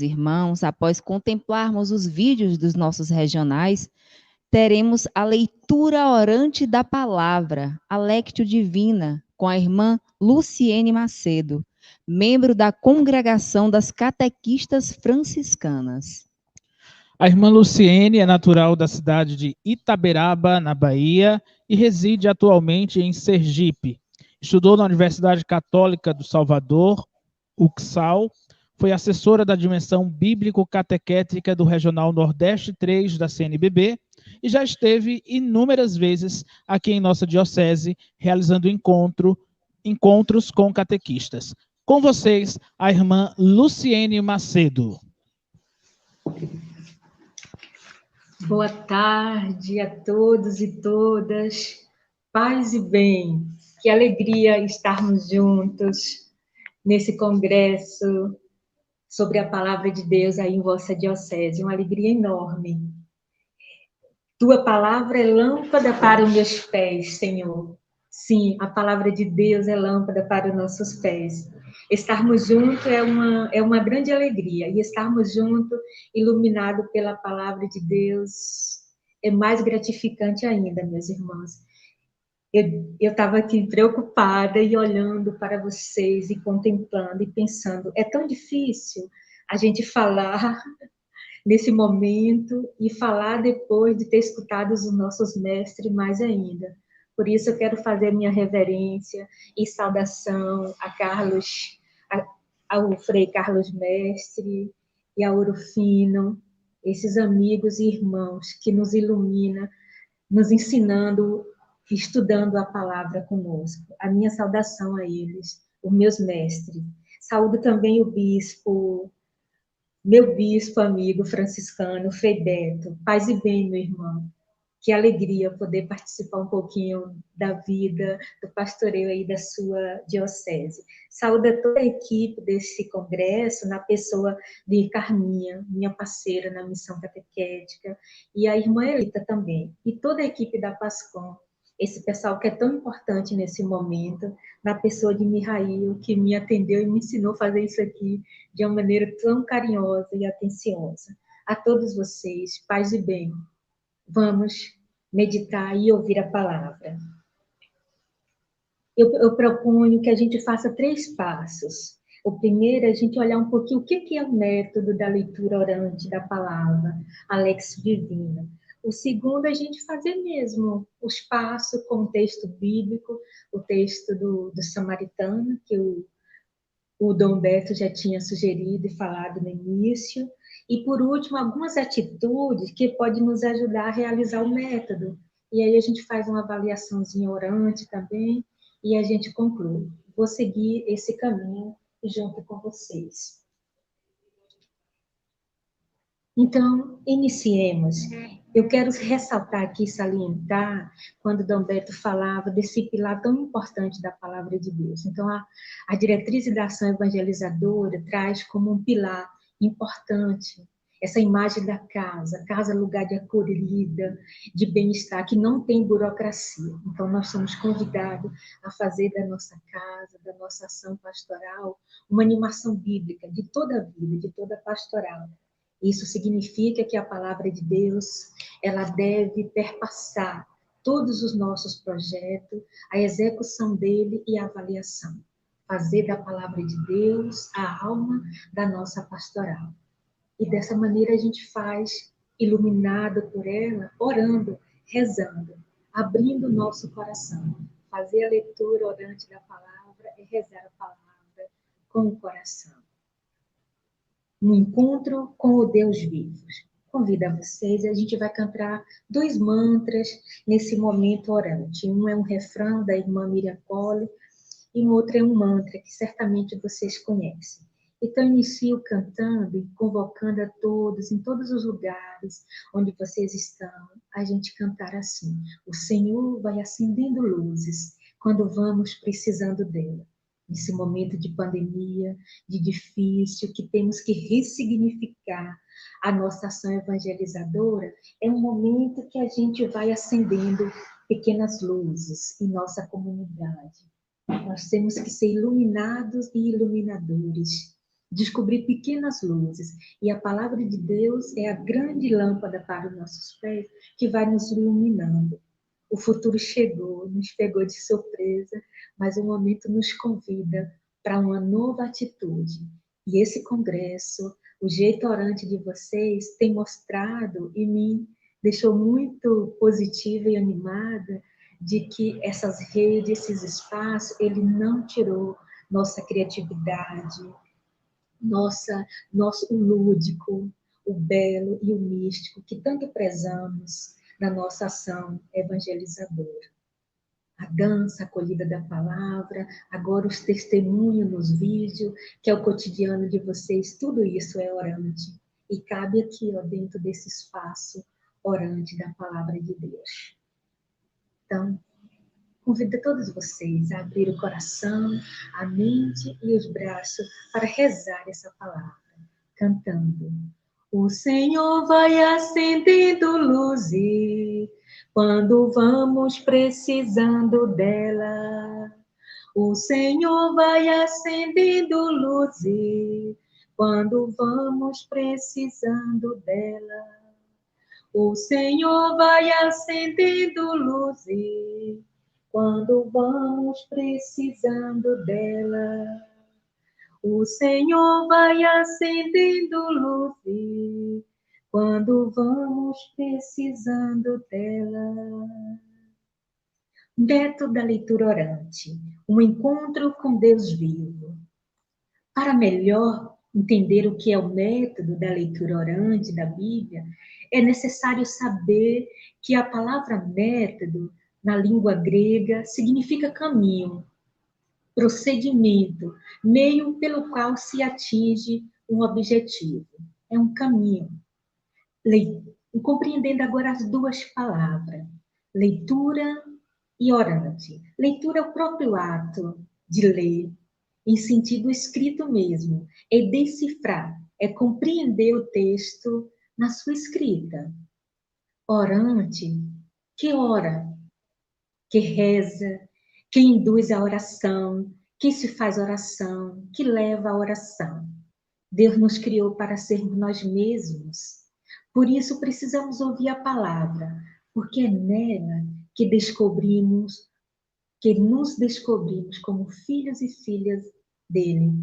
Irmãos, após contemplarmos os vídeos dos nossos regionais, teremos a leitura orante da palavra, a Lectio Divina, com a irmã Luciene Macedo, membro da Congregação das Catequistas Franciscanas. A irmã Luciene é natural da cidade de Itaberaba, na Bahia, e reside atualmente em Sergipe. Estudou na Universidade Católica do Salvador, UCSAL, foi assessora da dimensão bíblico-catequética do Regional Nordeste 3 da CNBB e já esteve inúmeras vezes aqui em nossa diocese, realizando encontros com catequistas. Com vocês, a irmã Luciene Macedo. Boa tarde a todos e todas, paz e bem, que alegria estarmos juntos nesse congresso sobre a palavra de Deus aí em vossa diocese, uma alegria enorme. Tua palavra é lâmpada para os meus pés, Senhor. Sim, a palavra de Deus é lâmpada para os nossos pés. Estarmos juntos é uma grande alegria. E estarmos juntos, iluminado pela palavra de Deus, é mais gratificante ainda, meus irmãos. Eu estava aqui preocupada e olhando para vocês e contemplando e pensando, é tão difícil a gente falar nesse momento e falar depois de ter escutado os nossos mestres mais ainda. Por isso eu quero fazer minha reverência e saudação a Carlos, ao Frei Carlos Mestre e a Ouro Fino, esses amigos e irmãos que nos iluminam, nos ensinando, estudando a palavra conosco. A minha saudação a eles, os meus mestres. Saúdo também o bispo, meu bispo amigo franciscano, Frei Beto. Paz e bem, meu irmão. Que alegria poder participar um pouquinho da vida, do pastoreio aí da sua diocese. Saúdo a toda a equipe desse congresso, na pessoa de Carminha, minha parceira na missão catequética, e a irmã Elita também, e toda a equipe da Pascom, esse pessoal que é tão importante nesse momento, na pessoa de Mihail, que me atendeu e me ensinou a fazer isso aqui de uma maneira tão carinhosa e atenciosa. A todos vocês, paz e bem. Vamos meditar e ouvir a palavra. Eu proponho que a gente faça 3 passos. O primeiro é a gente olhar um pouquinho o que é o método da leitura orante da palavra, a Lectio Divina. O segundo é a gente fazer mesmo os passos com o texto bíblico, o texto do Samaritano, que o Dom Beto já tinha sugerido e falado no início. E, por último, algumas atitudes que podem nos ajudar a realizar o método. E aí a gente faz uma avaliaçãozinha orante também e a gente conclui. Vou seguir esse caminho junto com vocês. Então, iniciemos. Eu quero ressaltar aqui, salientar, quando Dom Beto falava desse pilar tão importante da palavra de Deus. Então, a diretriz da ação evangelizadora traz como um pilar importante essa imagem da casa, lugar de acolhida, de bem-estar, que não tem burocracia. Então, nós somos convidados a fazer da nossa casa, da nossa ação pastoral, uma animação bíblica de toda a vida, de toda a pastoral. Isso significa que a palavra de Deus, ela deve perpassar todos os nossos projetos, a execução dele e a avaliação. Fazer da palavra de Deus a alma da nossa pastoral. E dessa maneira a gente faz, iluminado por ela, orando, rezando, abrindo o nosso coração. Fazer a leitura orante da palavra e rezar a palavra com o coração. Um encontro com o Deus vivo. Convido a vocês, a gente vai cantar 2 mantras nesse momento orante. Um é um refrão da irmã Miriam Cole e o outro é um mantra que certamente vocês conhecem. Então, inicio cantando e convocando a todos, em todos os lugares onde vocês estão, a gente cantar assim. O Senhor vai acendendo luzes quando vamos precisando dela. Nesse momento de pandemia, de difícil, que temos que ressignificar a nossa ação evangelizadora, é um momento que a gente vai acendendo pequenas luzes em nossa comunidade. Nós temos que ser iluminados e iluminadores. descobrir pequenas luzes. E a palavra de Deus é a grande lâmpada para os nossos pés, que vai nos iluminando. O futuro chegou, nos pegou de surpresa, mas o momento nos convida para uma nova atitude. E esse congresso, o jeito orante de vocês, tem mostrado e me deixou muito positiva e animada de que essas redes, esses espaços, ele não tirou nossa criatividade, nosso o lúdico, o belo e o místico que tanto prezamos na nossa ação evangelizadora. A dança, a acolhida da palavra, agora os testemunhos nos vídeos, que é o cotidiano de vocês, tudo isso é orante. E cabe aqui, ó, dentro desse espaço orante da palavra de Deus. Então, convido todos vocês a abrir o coração, a mente e os braços para rezar essa palavra, cantando. O Senhor vai acendendo luzes quando vamos precisando dela. O Senhor vai acendendo luzes quando vamos precisando dela. O Senhor vai acendendo luzes quando vamos precisando dela. O Senhor vai acendendo luzes quando vamos precisando dela. Método da leitura orante, um encontro com Deus vivo. Para melhor entender o que é o método da leitura orante da Bíblia, é necessário saber que a palavra método, na língua grega, significa caminho, procedimento, meio pelo qual se atinge um objetivo. É um caminho. Compreendendo agora as duas palavras, leitura e orante. Leitura é o próprio ato de ler, em sentido escrito mesmo, é decifrar, é compreender o texto na sua escrita. Orante, que ora, que reza, que induz a oração, que se faz oração, que leva a oração. Deus nos criou para sermos nós mesmos. Por isso precisamos ouvir a palavra, porque é nela que nos descobrimos como filhos e filhas dele.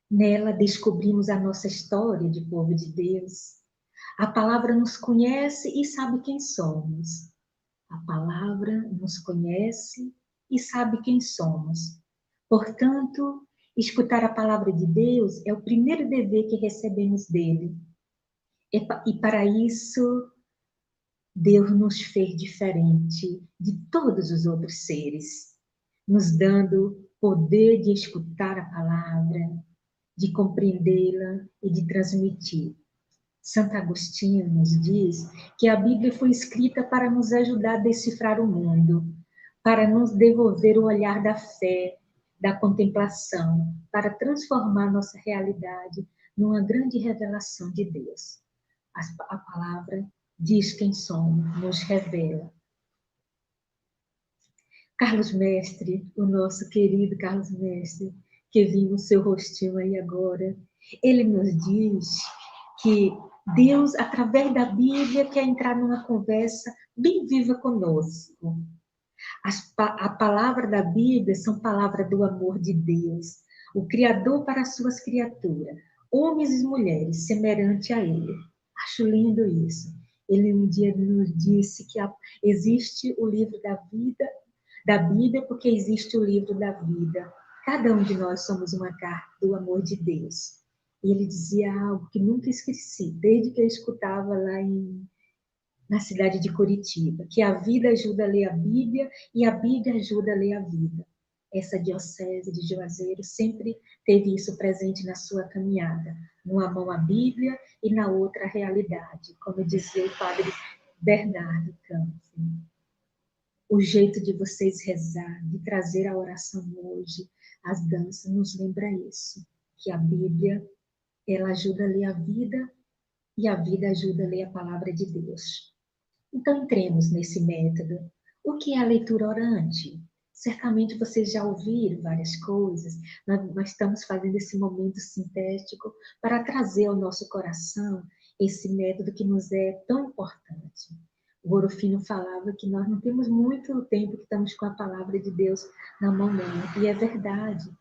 Nela descobrimos a nossa história de povo de Deus. A palavra nos conhece e sabe quem somos. A palavra nos conhece e sabe quem somos. Portanto, escutar a palavra de Deus é o primeiro dever que recebemos dele. E para isso, Deus nos fez diferente de todos os outros seres, nos dando poder de escutar a palavra, de compreendê-la e de transmitir. Santo Agostinho nos diz que a Bíblia foi escrita para nos ajudar a decifrar o mundo, para nos devolver o olhar da fé, da contemplação, para transformar nossa realidade numa grande revelação de Deus. A palavra diz quem somos, nos revela. Carlos Mestre, o nosso querido Carlos Mestre, que viu o seu rostinho aí agora, ele nos diz que Deus, através da Bíblia, quer entrar numa conversa bem viva conosco. A palavra da Bíblia são palavras do amor de Deus, o Criador para as suas criaturas, homens e mulheres, semelhante a Ele. Acho lindo isso. Ele um dia nos disse que existe o livro da vida, da Bíblia, porque existe o livro da vida. Cada um de nós somos uma carta do amor de Deus. E ele dizia algo que nunca esqueci, desde que eu escutava lá na cidade de Curitiba, que a vida ajuda a ler a Bíblia e a Bíblia ajuda a ler a vida. Essa diocese de Juazeiro sempre teve isso presente na sua caminhada. Numa mão a Bíblia e na outra a realidade, como dizia o padre Bernardo Campos. O jeito de vocês rezar, de trazer a oração hoje, as danças, nos lembra isso, que a Bíblia, ela ajuda a ler a vida e a vida ajuda a ler a palavra de Deus. Então, entremos nesse método. O que é a leitura orante? Certamente vocês já ouviram várias coisas. Nós estamos fazendo esse momento sintético para trazer ao nosso coração esse método que nos é tão importante. O Orofino falava que nós não temos muito tempo que estamos com a palavra de Deus na mão, não. E é verdade.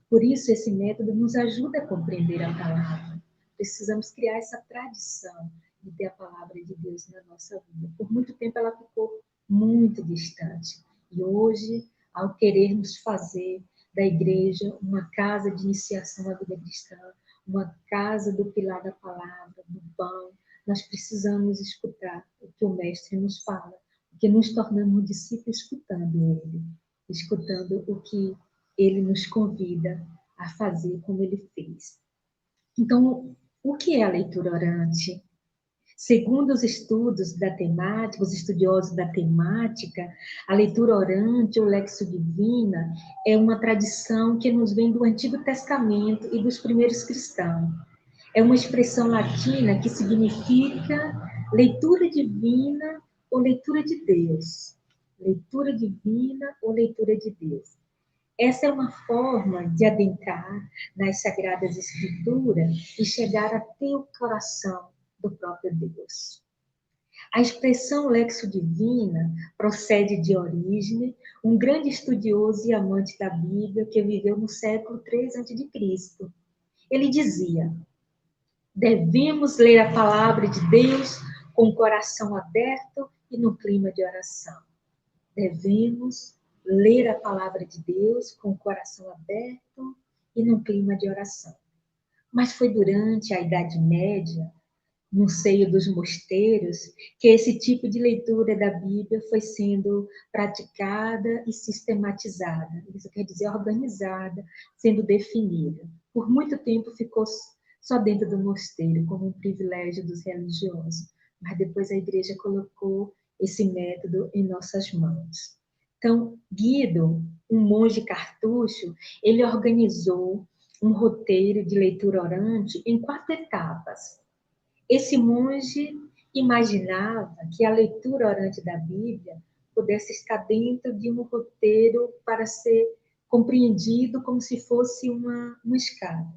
Por isso, esse método nos ajuda a compreender a palavra. Precisamos criar essa tradição de ter a palavra de Deus na nossa vida. Por muito tempo ela ficou muito distante. E hoje, ao querermos fazer da igreja uma casa de iniciação à vida cristã, uma casa do pilar da palavra, do pão, nós precisamos escutar o que o Mestre nos fala, porque nos tornamos discípulos escutando Ele, escutando o que Ele nos convida a fazer como Ele fez. Então, o que é a leitura orante? Segundo os estudos da temática, os estudiosos da temática, a leitura orante ou lexio divina é uma tradição que nos vem do Antigo Testamento e dos primeiros cristãos. É uma expressão latina que significa leitura divina ou leitura de Deus. Leitura divina ou leitura de Deus. Essa é uma forma de adentrar nas Sagradas Escrituras e chegar até o coração do próprio Deus. A expressão lexio divina procede de Orígenes, um grande estudioso e amante da Bíblia que viveu no século III a.C. Ele dizia: devemos ler a palavra de Deus com o coração aberto e no clima de oração. Devemos ler a palavra de Deus com o coração aberto e num clima de oração. Mas foi durante a Idade Média, no seio dos mosteiros, que esse tipo de leitura da Bíblia foi sendo praticada e sistematizada. Isso quer dizer organizada, sendo definida. Por muito tempo ficou só dentro do mosteiro, como um privilégio dos religiosos. Mas depois a igreja colocou esse método em nossas mãos. Então, Guido, um monge cartucho, ele organizou um roteiro de leitura orante em 4 etapas. Esse monge imaginava que a leitura orante da Bíblia pudesse estar dentro de um roteiro para ser compreendido como se fosse uma escada.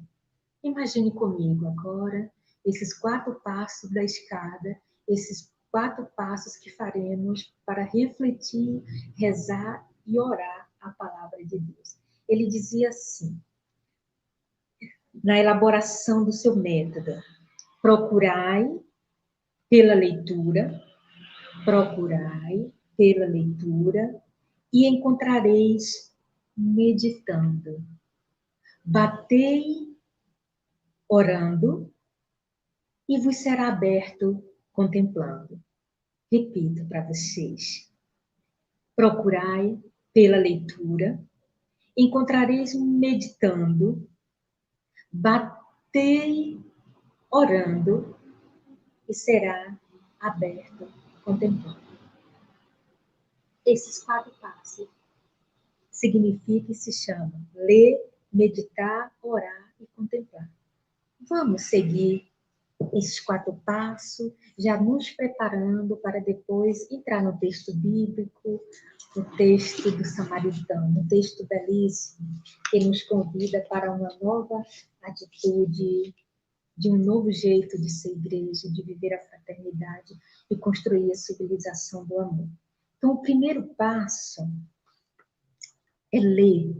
Imagine comigo agora esses 4 passos da escada, esses 4 passos que faremos para refletir, rezar e orar a palavra de Deus. Ele dizia assim, na elaboração do seu método: procurai pela leitura e encontrareis meditando. Batei orando e vos será aberto contemplando. Repito para vocês. Procurai pela leitura, encontrareis meditando, batei orando e será aberto contemplando. Esses 4 passos significa e se chama ler, meditar, orar e contemplar. Vamos seguir esses 4 passos, já nos preparando para depois entrar no texto bíblico, no texto do Samaritano, um texto belíssimo, que nos convida para uma nova atitude, de um novo jeito de ser igreja, de viver a fraternidade e construir a civilização do amor. Então, o primeiro passo é ler.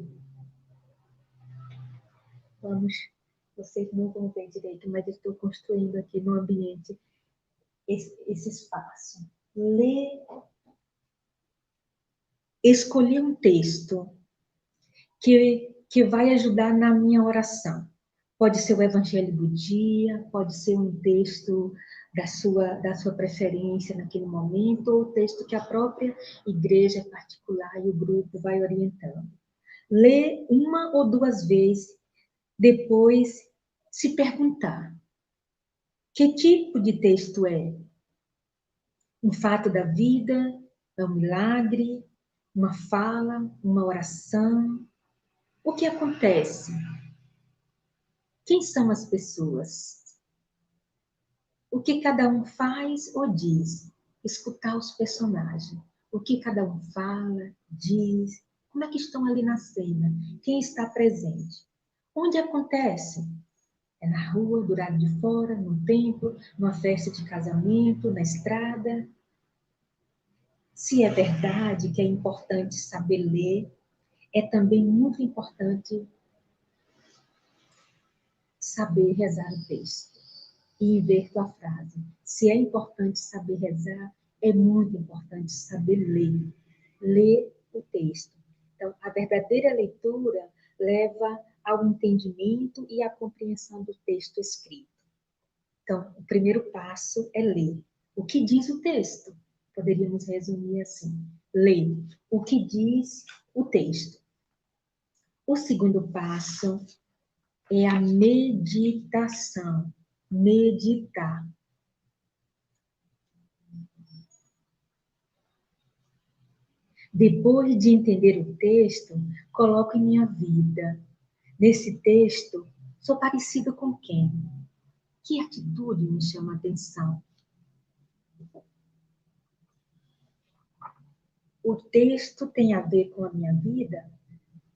Vocês não vão ver direito, mas eu estou construindo aqui no ambiente esse espaço. Ler, escolher um texto que vai ajudar na minha oração. Pode ser o Evangelho do dia, pode ser um texto da sua preferência naquele momento, ou o texto que a própria igreja particular e o grupo vai orientando. Ler 1 ou 2 vezes, depois se perguntar: que tipo de texto é? Um fato da vida? É um milagre? Uma fala? Uma oração? O que acontece? Quem são as pessoas? O que cada um faz ou diz? Escutar os personagens. O que cada um fala, diz, Como é que estão ali na cena? Quem está presente? Onde acontece? É na rua, do lado de fora, no templo, numa festa de casamento, na estrada? Se é verdade que é importante saber ler, é também muito importante saber rezar o texto. E inverto a frase. Se é importante saber rezar, é muito importante saber ler. Ler o texto. Então, a verdadeira leitura leva ao entendimento e à compreensão do texto escrito. Então, o primeiro passo é ler. O que diz o texto? Poderíamos resumir assim. Ler o que diz o texto. O segundo passo é a meditação. Meditar. Depois de entender o texto, coloco em minha vida. Nesse texto, sou parecido com quem? Que atitude me chama a atenção? O texto tem a ver com a minha vida,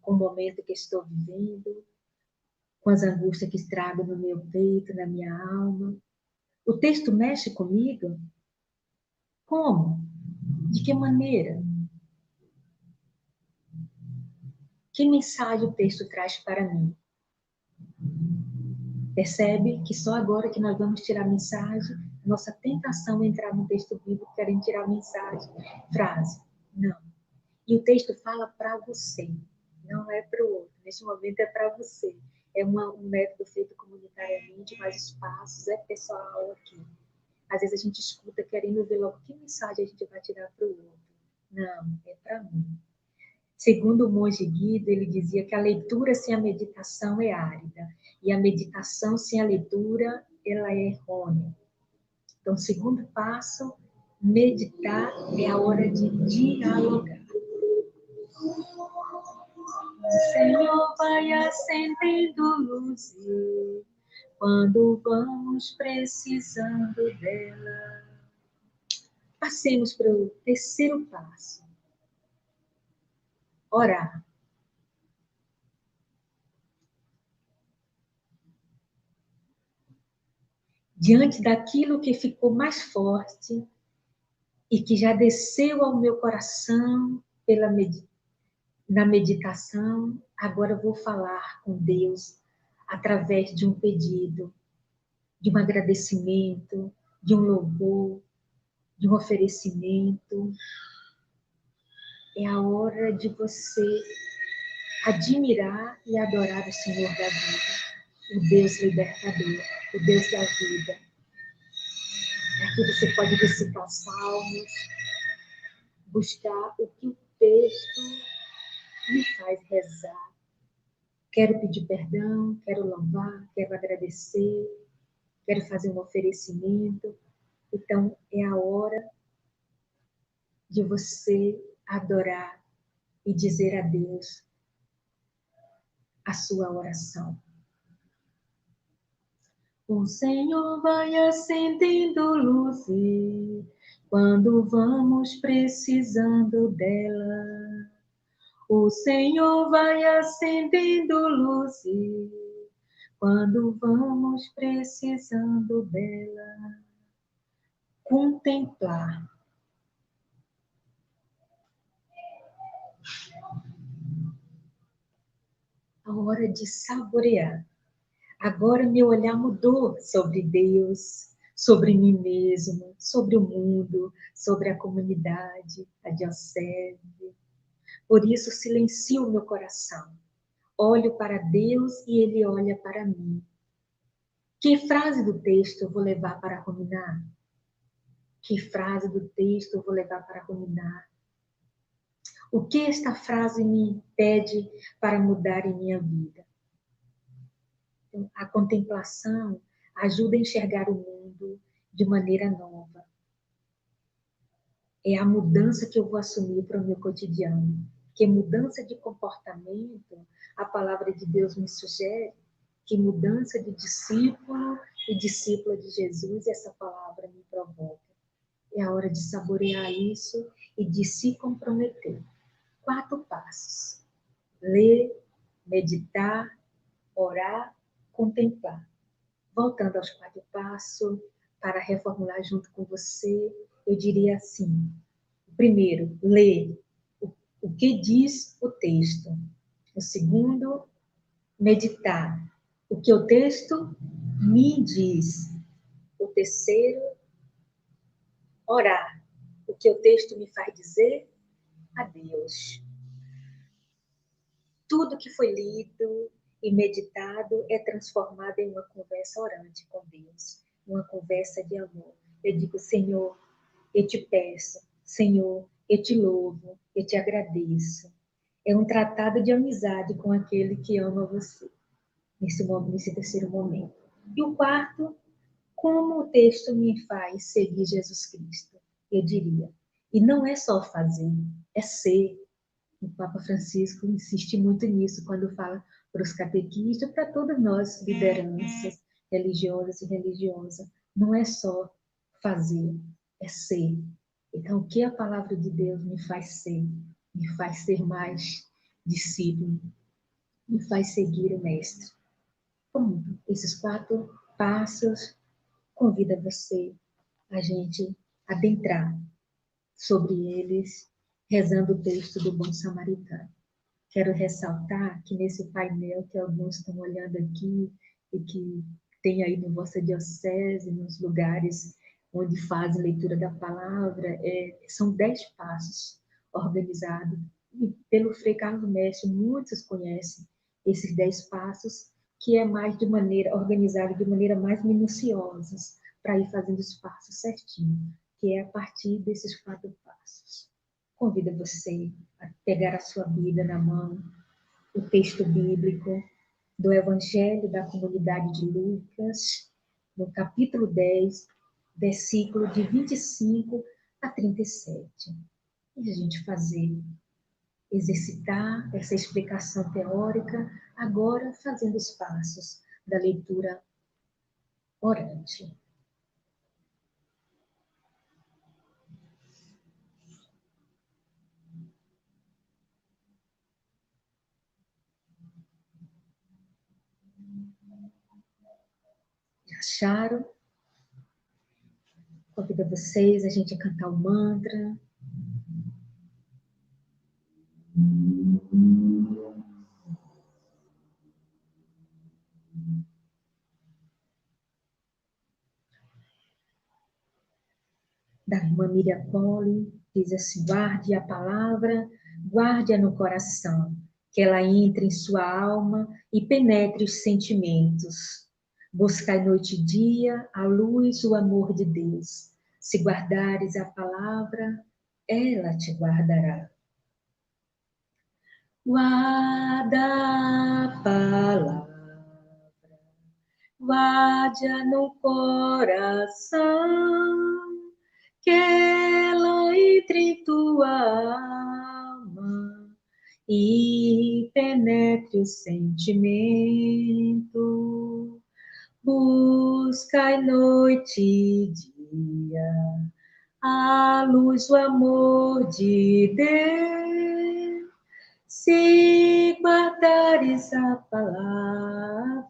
com o momento que estou vivendo, com as angústias que trago no meu peito, na minha alma. O texto mexe comigo? Como? De que maneira? Que mensagem o texto traz para mim? Percebe que só agora que nós vamos tirar a mensagem, nossa tentação é entrar no texto bíblico querendo tirar a mensagem, frase. Não. E o texto fala para você, não é para o outro. Neste momento é para você. É um método feito comunitariamente, mas os passos é pessoal aqui. Às vezes a gente escuta querendo ver logo que mensagem a gente vai tirar para o outro. Não, é para mim. Segundo o monge Guido, ele dizia que a leitura sem a meditação é árida. E a meditação sem a leitura, ela é errônea. Então, segundo passo, meditar é a hora de dialogar. O Senhor vai acendendo luzes quando vamos precisando dela. Passemos para o terceiro passo. Orar. Diante daquilo que ficou mais forte e que já desceu ao meu coração na meditação, agora eu vou falar com Deus através de um pedido, de um agradecimento, de um louvor, de um oferecimento. É a hora de você admirar e adorar o Senhor da vida, o Deus libertador, o Deus da vida. Aqui você pode recitar salmos, buscar o que o texto me faz rezar. Quero pedir perdão, quero louvar, quero agradecer, quero fazer um oferecimento. Então, é a hora de você adorar e dizer a Deus a sua oração. O Senhor vai acendendo luzes quando vamos precisando dela. O Senhor vai acendendo luzes quando vamos precisando dela. Contemplar. A hora de saborear. Agora meu olhar mudou sobre Deus, sobre mim mesmo, sobre o mundo, sobre a comunidade, a diocese. Por isso silencio o meu coração. Olho para Deus e Ele olha para mim. Que frase do texto eu vou levar para ruminar? Que frase do texto eu vou levar para ruminar? O que esta frase me pede para mudar em minha vida? Então, a contemplação ajuda a enxergar o mundo de maneira nova. É a mudança que eu vou assumir para o meu cotidiano. Que mudança de comportamento, a palavra de Deus me sugere, que mudança de discípulo e discípula de Jesus, essa palavra me provoca. É a hora de saborear isso e de se comprometer. 4 passos: ler, meditar, orar, contemplar. Voltando aos 4 passos, para reformular junto com você, eu diria assim: primeiro, ler o que diz o texto. O segundo, meditar o que o texto me diz. O terceiro, orar o que o texto me faz dizer a Deus. Tudo que foi lido e meditado é transformado em uma conversa orante com Deus, uma conversa de amor. Eu digo: Senhor, eu te peço, Senhor, eu te louvo, eu te agradeço. É um tratado de amizade com aquele que ama você, nesse terceiro momento. E o quarto, como o texto me faz seguir Jesus Cristo, eu diria. E não é só fazer, é ser. O Papa Francisco insiste muito nisso quando fala para os catequistas, para todas nós, lideranças religiosas e religiosas. Não é só fazer, é ser. Então, o que a palavra de Deus me faz ser? Me faz ser mais discípulo, me faz seguir o Mestre. Bom, esses 4 passos convida você a gente adentrar sobre eles, rezando o texto do Bom Samaritano. Quero ressaltar que nesse painel que alguns estão olhando aqui e que tem aí na vossa diocese, nos lugares onde fazem leitura da palavra, são 10 passos organizados. E pelo Frei Carlos Mestre, muitos conhecem esses 10 passos, que é mais de maneira organizada, de maneira mais minuciosa, para ir fazendo os passos certinho, que é a partir desses 4 passos. Convido você a pegar a sua Bíblia na mão, o texto bíblico do Evangelho da Comunidade de Lucas, no capítulo 10, versículo de 25 a 37. E a gente exercitar essa explicação teórica, agora fazendo os passos da leitura orante. Acharam? Convido vocês a gente a cantar o mantra. Da irmã Miriam Poli, diz assim: guarde a palavra, guarde-a no coração, que ela entre em sua alma e penetre os sentimentos. Buscai noite e dia a luz, o amor de Deus. Se guardares a palavra, ela te guardará. Guarda a palavra, guarde-a no coração, que ela entre em tua alma e penetre o sentimento. Buscai noite e dia a luz, o amor de Deus. Se guardares a palavra,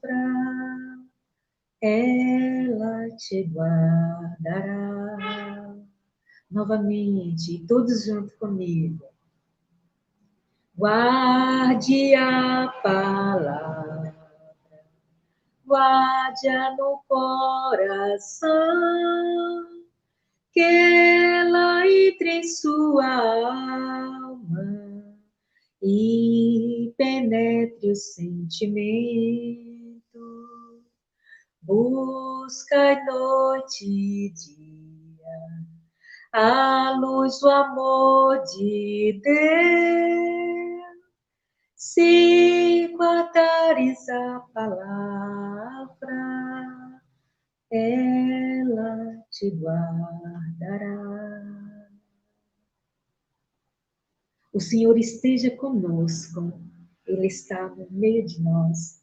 ela te guardará. Novamente, todos juntos comigo. Guarde a palavra, guarde-a no coração, que ela entre em sua alma e penetre o sentimento. Buscai noite e dia a luz, o amor de Deus. Se guardares a palavra, ela te guardará. O Senhor esteja conosco, Ele está no meio de nós.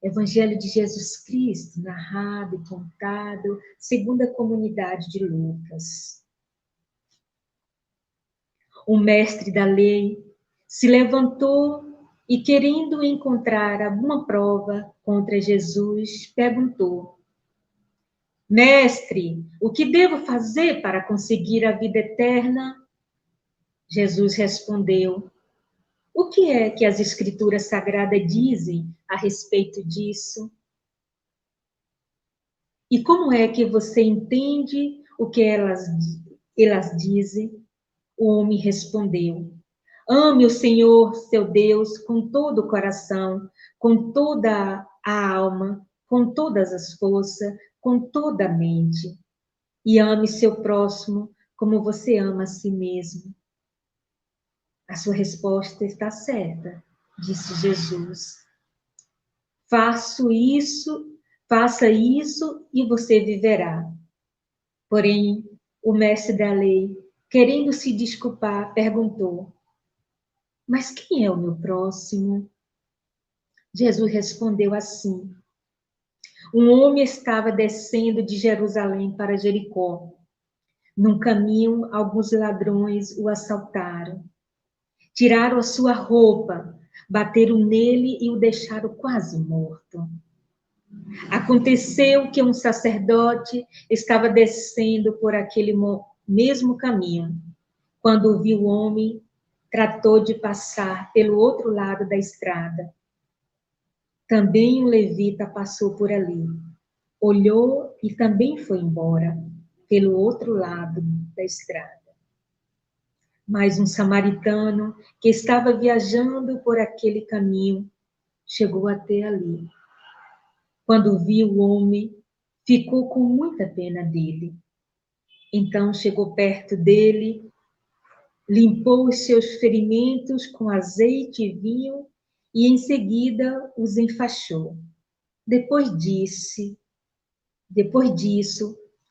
Evangelho de Jesus Cristo, narrado e contado, segundo a comunidade de Lucas. O mestre da lei se levantou e, querendo encontrar alguma prova contra Jesus, perguntou: Mestre, o que devo fazer para conseguir a vida eterna? Jesus respondeu: O que é que as Escrituras Sagradas dizem a respeito disso? E como é que você entende o que elas dizem? O homem respondeu: Ame o Senhor, seu Deus, com todo o coração, com toda a alma, com todas as forças, com toda a mente. E ame seu próximo como você ama a si mesmo. A sua resposta está certa, disse Jesus. Faça isso e você viverá. Porém, o mestre da lei, querendo se desculpar, perguntou: Mas quem é o meu próximo? Jesus respondeu assim: Um homem estava descendo de Jerusalém para Jericó. Num caminho, alguns ladrões o assaltaram. Tiraram a sua roupa, bateram nele e o deixaram quase morto. Aconteceu que um sacerdote estava descendo por aquele mesmo caminho. Quando viu o homem, tratou de passar pelo outro lado da estrada. Também um levita passou por ali. Olhou e também foi embora, pelo outro lado da estrada. Mas um samaritano, que estava viajando por aquele caminho, chegou até ali. Quando viu o homem, ficou com muita pena dele. Então chegou perto dele, limpou os seus ferimentos com azeite e vinho e em seguida os enfaixou. Depois disso,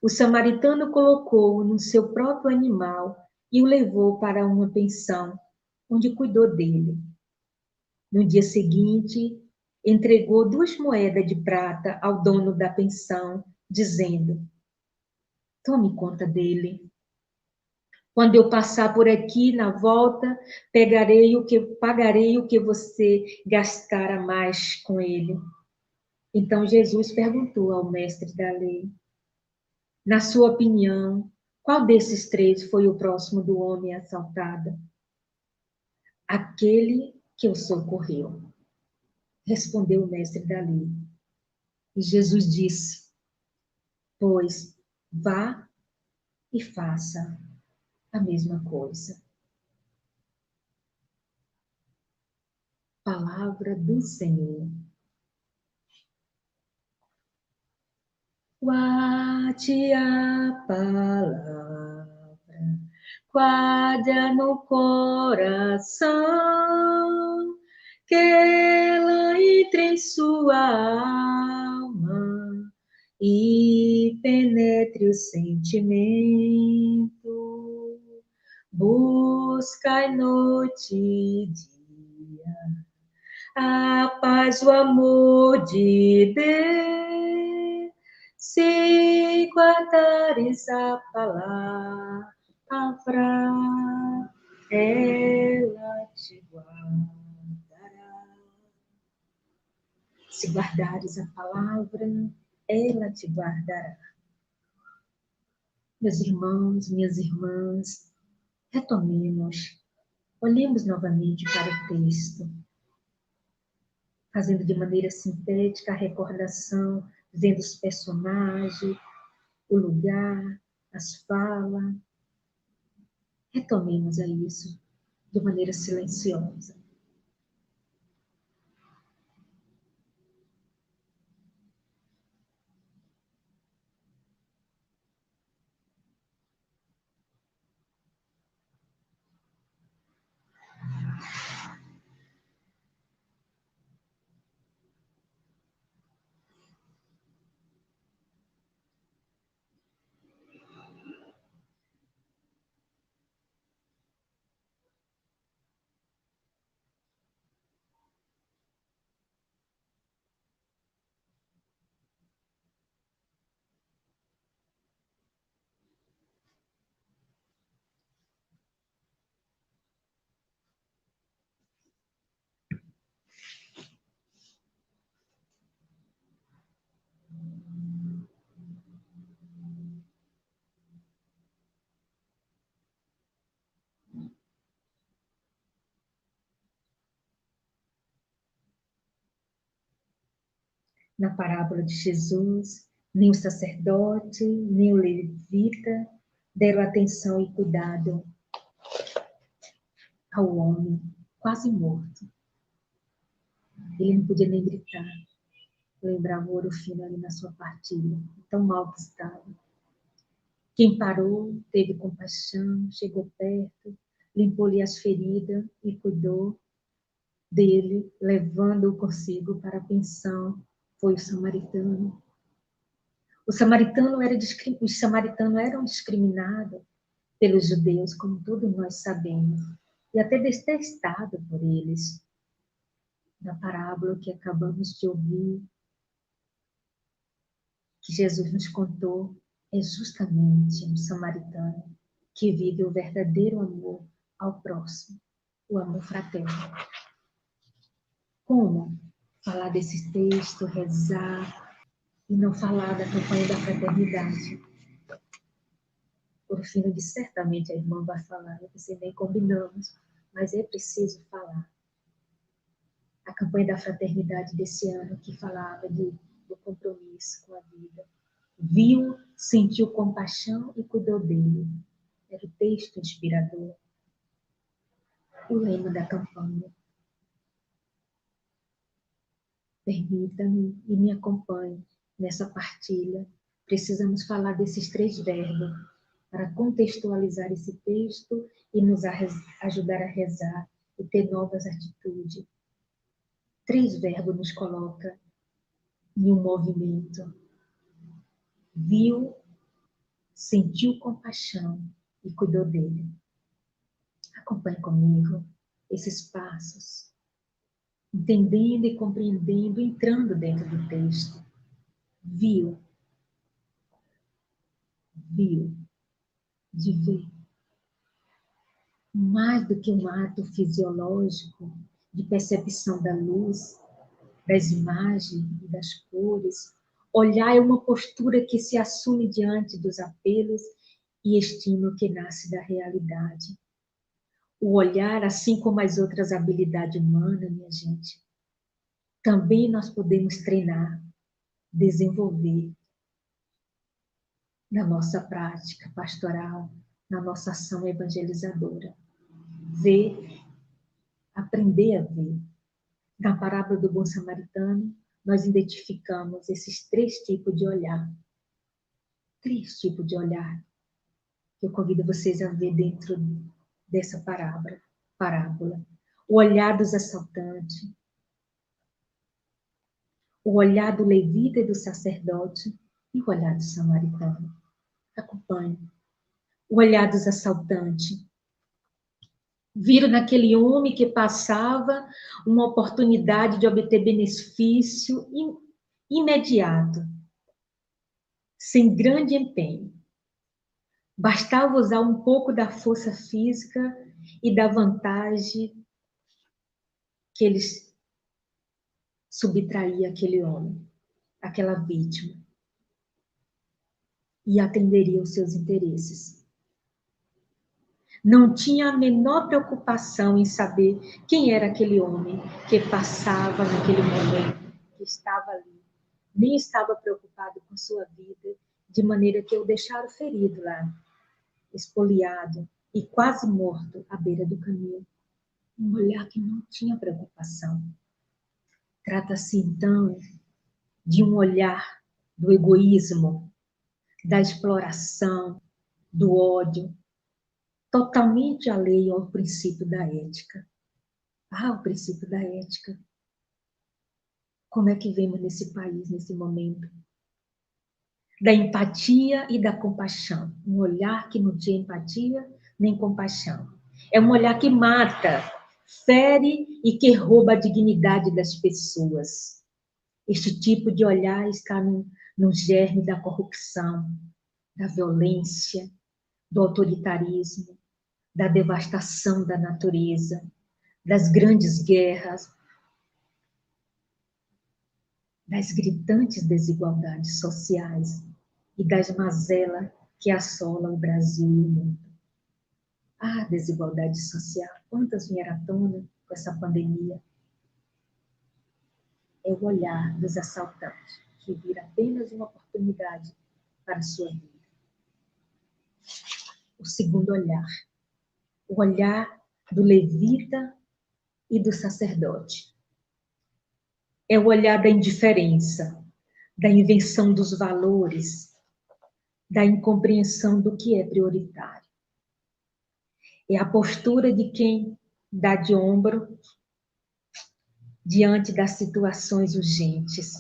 o samaritano colocou-o no seu próprio animal e o levou para uma pensão, onde cuidou dele. No dia seguinte, entregou 2 moedas de prata ao dono da pensão, dizendo: Tome conta dele. Quando eu passar por aqui, na volta, pagarei o que você gastar a mais com ele. Então Jesus perguntou ao mestre da lei: Na sua opinião, qual desses 3 foi o próximo do homem assaltado? Aquele que o socorreu, respondeu o mestre da lei. E Jesus disse: Pois vá e faça a mesma coisa. Palavra do Senhor. Guarde a palavra, guarda no coração, que ela entre em sua alma e penetre o sentimento. Buscai noite e dia a paz, o amor de Deus, se guardares a palavra, ela te guardará. Se guardares a palavra, ela te guardará. Meus irmãos, minhas irmãs, retomemos, olhemos novamente para o texto, fazendo de maneira sintética a recordação, vendo os personagens, o lugar, as falas. Retomemos a isso de maneira silenciosa. na parábola de Jesus, nem o sacerdote, nem o levita deram atenção e cuidado ao homem quase morto. Ele não podia nem gritar. Lembrava o ouro fino ali na sua partilha, tão mal que estava. Quem parou, teve compaixão, chegou perto, limpou-lhe as feridas e cuidou dele, levando-o consigo para a pensão, foi o samaritano. Os samaritanos eram discriminados pelos judeus, como todos nós sabemos, e até detestados por eles. Na parábola que acabamos de ouvir, que Jesus nos contou, é justamente um samaritano que vive o verdadeiro amor ao próximo, o amor fraterno. Como falar desse texto, rezar e não falar da campanha da fraternidade? Por fim, certamente a irmã vai falar, você nem combinamos, mas é preciso falar. A campanha da fraternidade desse ano que falava do compromisso com a vida. Viu, sentiu compaixão e cuidou dele. Era o texto inspirador. O lema da campanha. Permita-me e me acompanhe nessa partilha. Precisamos falar desses 3 verbos para contextualizar esse texto e nos ajudar a rezar e ter novas atitudes. 3 verbos nos coloca em um movimento. Viu, sentiu compaixão e cuidou dele. Acompanhe comigo esses passos, entendendo e compreendendo, entrando dentro do texto. Viu, de ver. Mais do que um ato fisiológico de percepção da luz, das imagens e das cores, olhar é uma postura que se assume diante dos apelos e estímulo que nasce da realidade. O olhar, assim como as outras habilidades humanas, minha gente, também nós podemos treinar, desenvolver na nossa prática pastoral, na nossa ação evangelizadora. Ver, aprender a ver. Na parábola do bom samaritano, nós identificamos esses 3 tipos de olhar. 3 tipos de olhar. Eu convido vocês a ver dentro dessa parábola. O olhar dos assaltantes, o olhar do levita e do sacerdote e o olhar do samaritano. Acompanhe. O olhar dos assaltantes. Viram naquele homem que passava uma oportunidade de obter benefício imediato, sem grande empenho. Bastava usar um pouco da força física e da vantagem que eles subtraía aquele homem, aquela vítima, e atenderia os seus interesses. Não tinha a menor preocupação em saber quem era aquele homem que passava naquele momento, que estava ali. Nem estava preocupado com sua vida, de maneira que o deixaram ferido lá, espoliado e quase morto à beira do caminho. Um olhar que não tinha preocupação. Trata-se, então, de um olhar do egoísmo, da exploração, do ódio, totalmente alheio ao princípio da ética. Ah, o princípio da ética. Como é que vemos nesse país, nesse momento? Da empatia e da compaixão. Um olhar que não tinha empatia nem compaixão. É um olhar que mata, fere e que rouba a dignidade das pessoas. Este tipo de olhar está no germe da corrupção, da violência, do autoritarismo, da devastação da natureza, das grandes guerras, das gritantes desigualdades sociais e das mazelas que assolam o Brasil e o mundo. Ah, desigualdade social, quantas vieram à tona com essa pandemia? é o olhar dos assaltantes, que vira apenas uma oportunidade para a sua vida. O segundo olhar, o olhar do levita e do sacerdote. É o olhar da indiferença, da invenção dos valores, da incompreensão do que é prioritário. É a postura de quem dá de ombro diante das situações urgentes,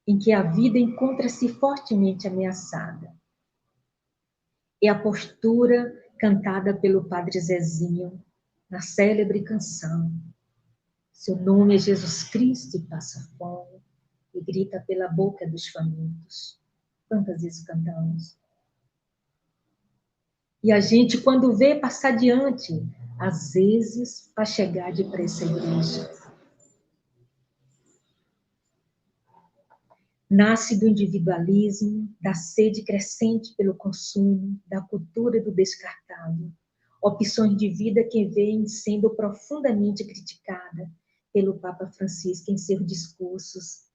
em que a vida encontra-se fortemente ameaçada. É a postura cantada pelo Padre Zezinho na célebre canção Seu nome é Jesus Cristo e passa fome, e grita pela boca dos famintos. Quantas vezes cantamos? E a gente, quando vê passar diante, às vezes, para chegar depressa à igreja. Nasce do individualismo, da sede crescente pelo consumo, da cultura do descartável. Opções de vida que vêm sendo profundamente criticada pelo Papa Francisco em seus discursos,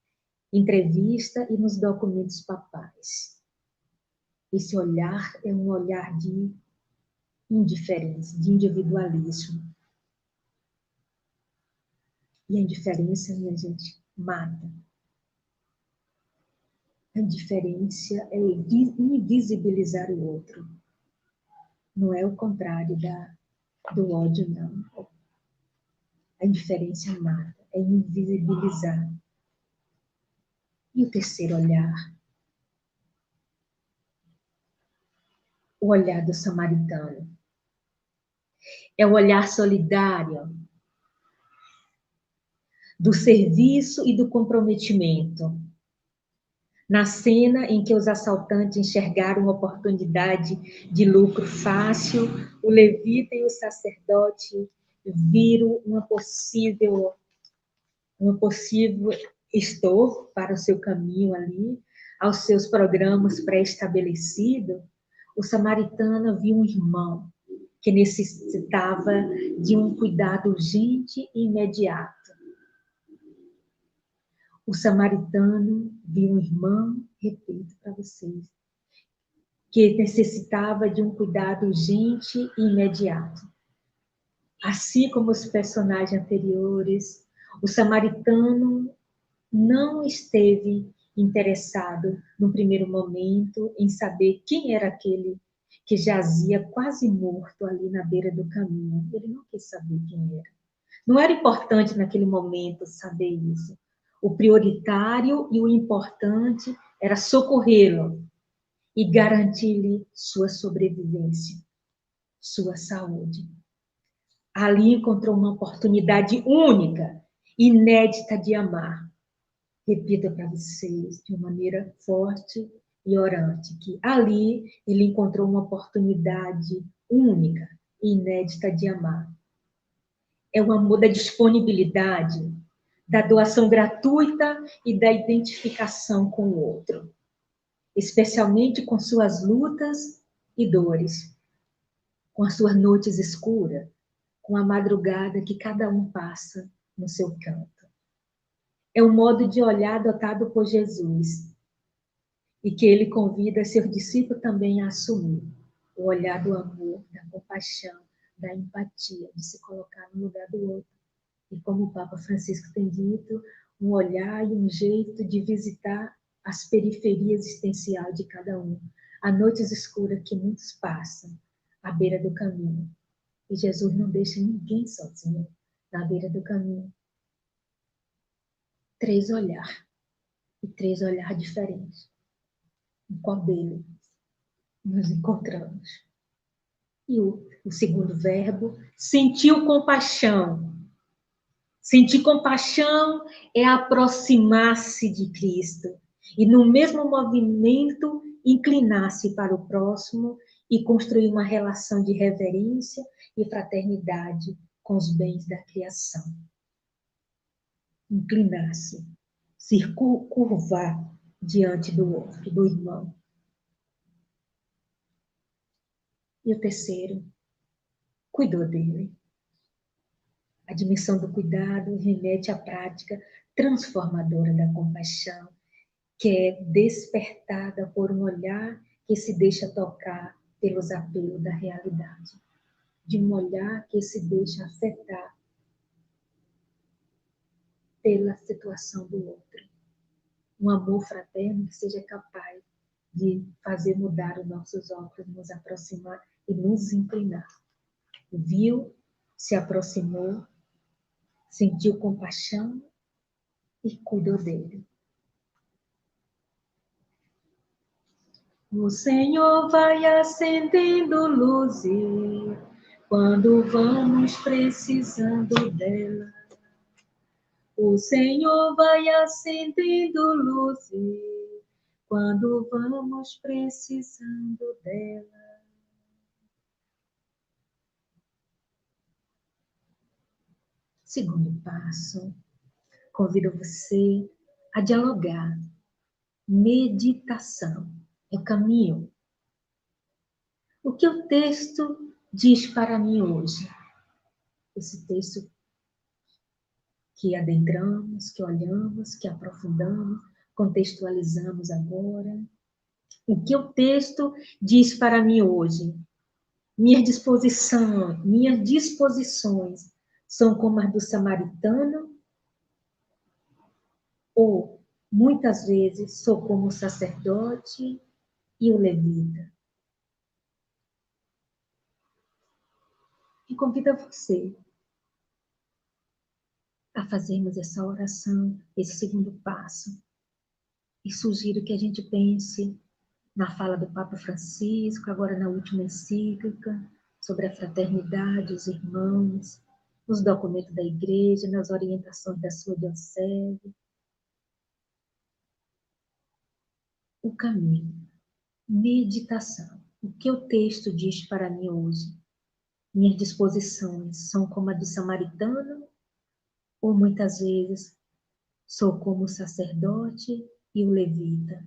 entrevista e nos documentos papais. Esse olhar é um olhar de indiferença, de individualismo. E a indiferença, minha gente, mata. A indiferença é invisibilizar o outro. Não é o contrário do ódio, não. A indiferença mata, é invisibilizar. E o terceiro olhar? O olhar do samaritano. É o olhar solidário, do serviço e do comprometimento. Na cena em que os assaltantes enxergaram uma oportunidade de lucro fácil, o levita e o sacerdote viram uma possível estorvo para o seu caminho ali, aos seus programas pré-estabelecidos. O samaritano viu um irmão que necessitava de um cuidado urgente e imediato. O samaritano viu um irmão, repito para vocês, que necessitava de um cuidado urgente e imediato. Assim como os personagens anteriores, o samaritano não esteve interessado, no primeiro momento, em saber quem era aquele que jazia quase morto ali na beira do caminho. Ele não quis saber quem era. Não era importante naquele momento saber isso. O prioritário e o importante era socorrê-lo e garantir-lhe sua sobrevivência, sua saúde. Ali encontrou uma oportunidade única, inédita de amar. Repito para vocês de uma maneira forte e orante, que ali ele encontrou uma oportunidade única e inédita de amar. É o amor da disponibilidade, da doação gratuita e da identificação com o outro, especialmente com suas lutas e dores, com as suas noites escuras, com a madrugada que cada um passa no seu canto. É o modo de olhar adotado por Jesus e que ele convida seus discípulos também a assumir, o olhar do amor, da compaixão, da empatia, de se colocar no lugar do outro. E como o Papa Francisco tem dito, um olhar e um jeito de visitar as periferias existenciais de cada um, as noites escuras que muitos passam à beira do caminho. E Jesus não deixa ninguém sozinho na beira do caminho. 3 olhares, e 3 olhares diferentes. Em qual deles nos encontramos? E o segundo verbo, sentiu compaixão. Sentir compaixão é aproximar-se de Cristo e, no mesmo movimento, inclinar-se para o próximo e construir uma relação de reverência e fraternidade com os bens da criação. Inclinar-se, se curvar diante do outro, do irmão. E o terceiro, cuidou dele. A dimensão do cuidado remete à prática transformadora da compaixão, que é despertada por um olhar que se deixa tocar pelos apelos da realidade, de um olhar que se deixa afetar pela situação do outro. Um amor fraterno que seja capaz de fazer mudar os nossos olhos, nos aproximar e nos inclinar. Viu, se aproximou, sentiu compaixão e cuidou dele. O Senhor vai acendendo luzes quando vamos precisando dela. O Senhor vai acendendo luzes quando vamos precisando dela. Segundo passo, convido você a dialogar. Meditação é o caminho. O que o texto diz para mim hoje? Esse texto que adentramos, que olhamos, que aprofundamos, contextualizamos agora. O que o texto diz para mim hoje? Minhas disposições são como as do samaritano? Ou, muitas vezes, sou como o sacerdote e o levita? E convido a você a fazermos essa oração, esse segundo passo. E sugiro que a gente pense na fala do Papa Francisco, agora na última encíclica, sobre a fraternidade, os irmãos, nos documentos da igreja, nas orientações da sua diocese. O caminho, meditação. O que o texto diz para mim hoje? Minhas disposições são como a do samaritano? Ou muitas vezes sou como o sacerdote e o levita?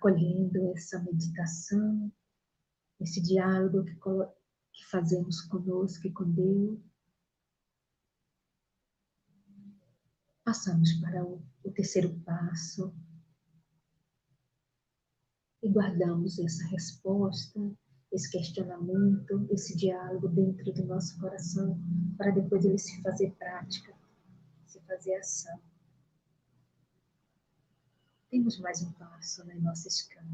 acolhendo essa meditação, esse diálogo que fazemos conosco e com Deus. Passamos para o terceiro passo e guardamos essa resposta, esse questionamento, esse diálogo dentro do nosso coração, para depois ele se fazer prática, se fazer ação. Temos mais um passo na nossa escada.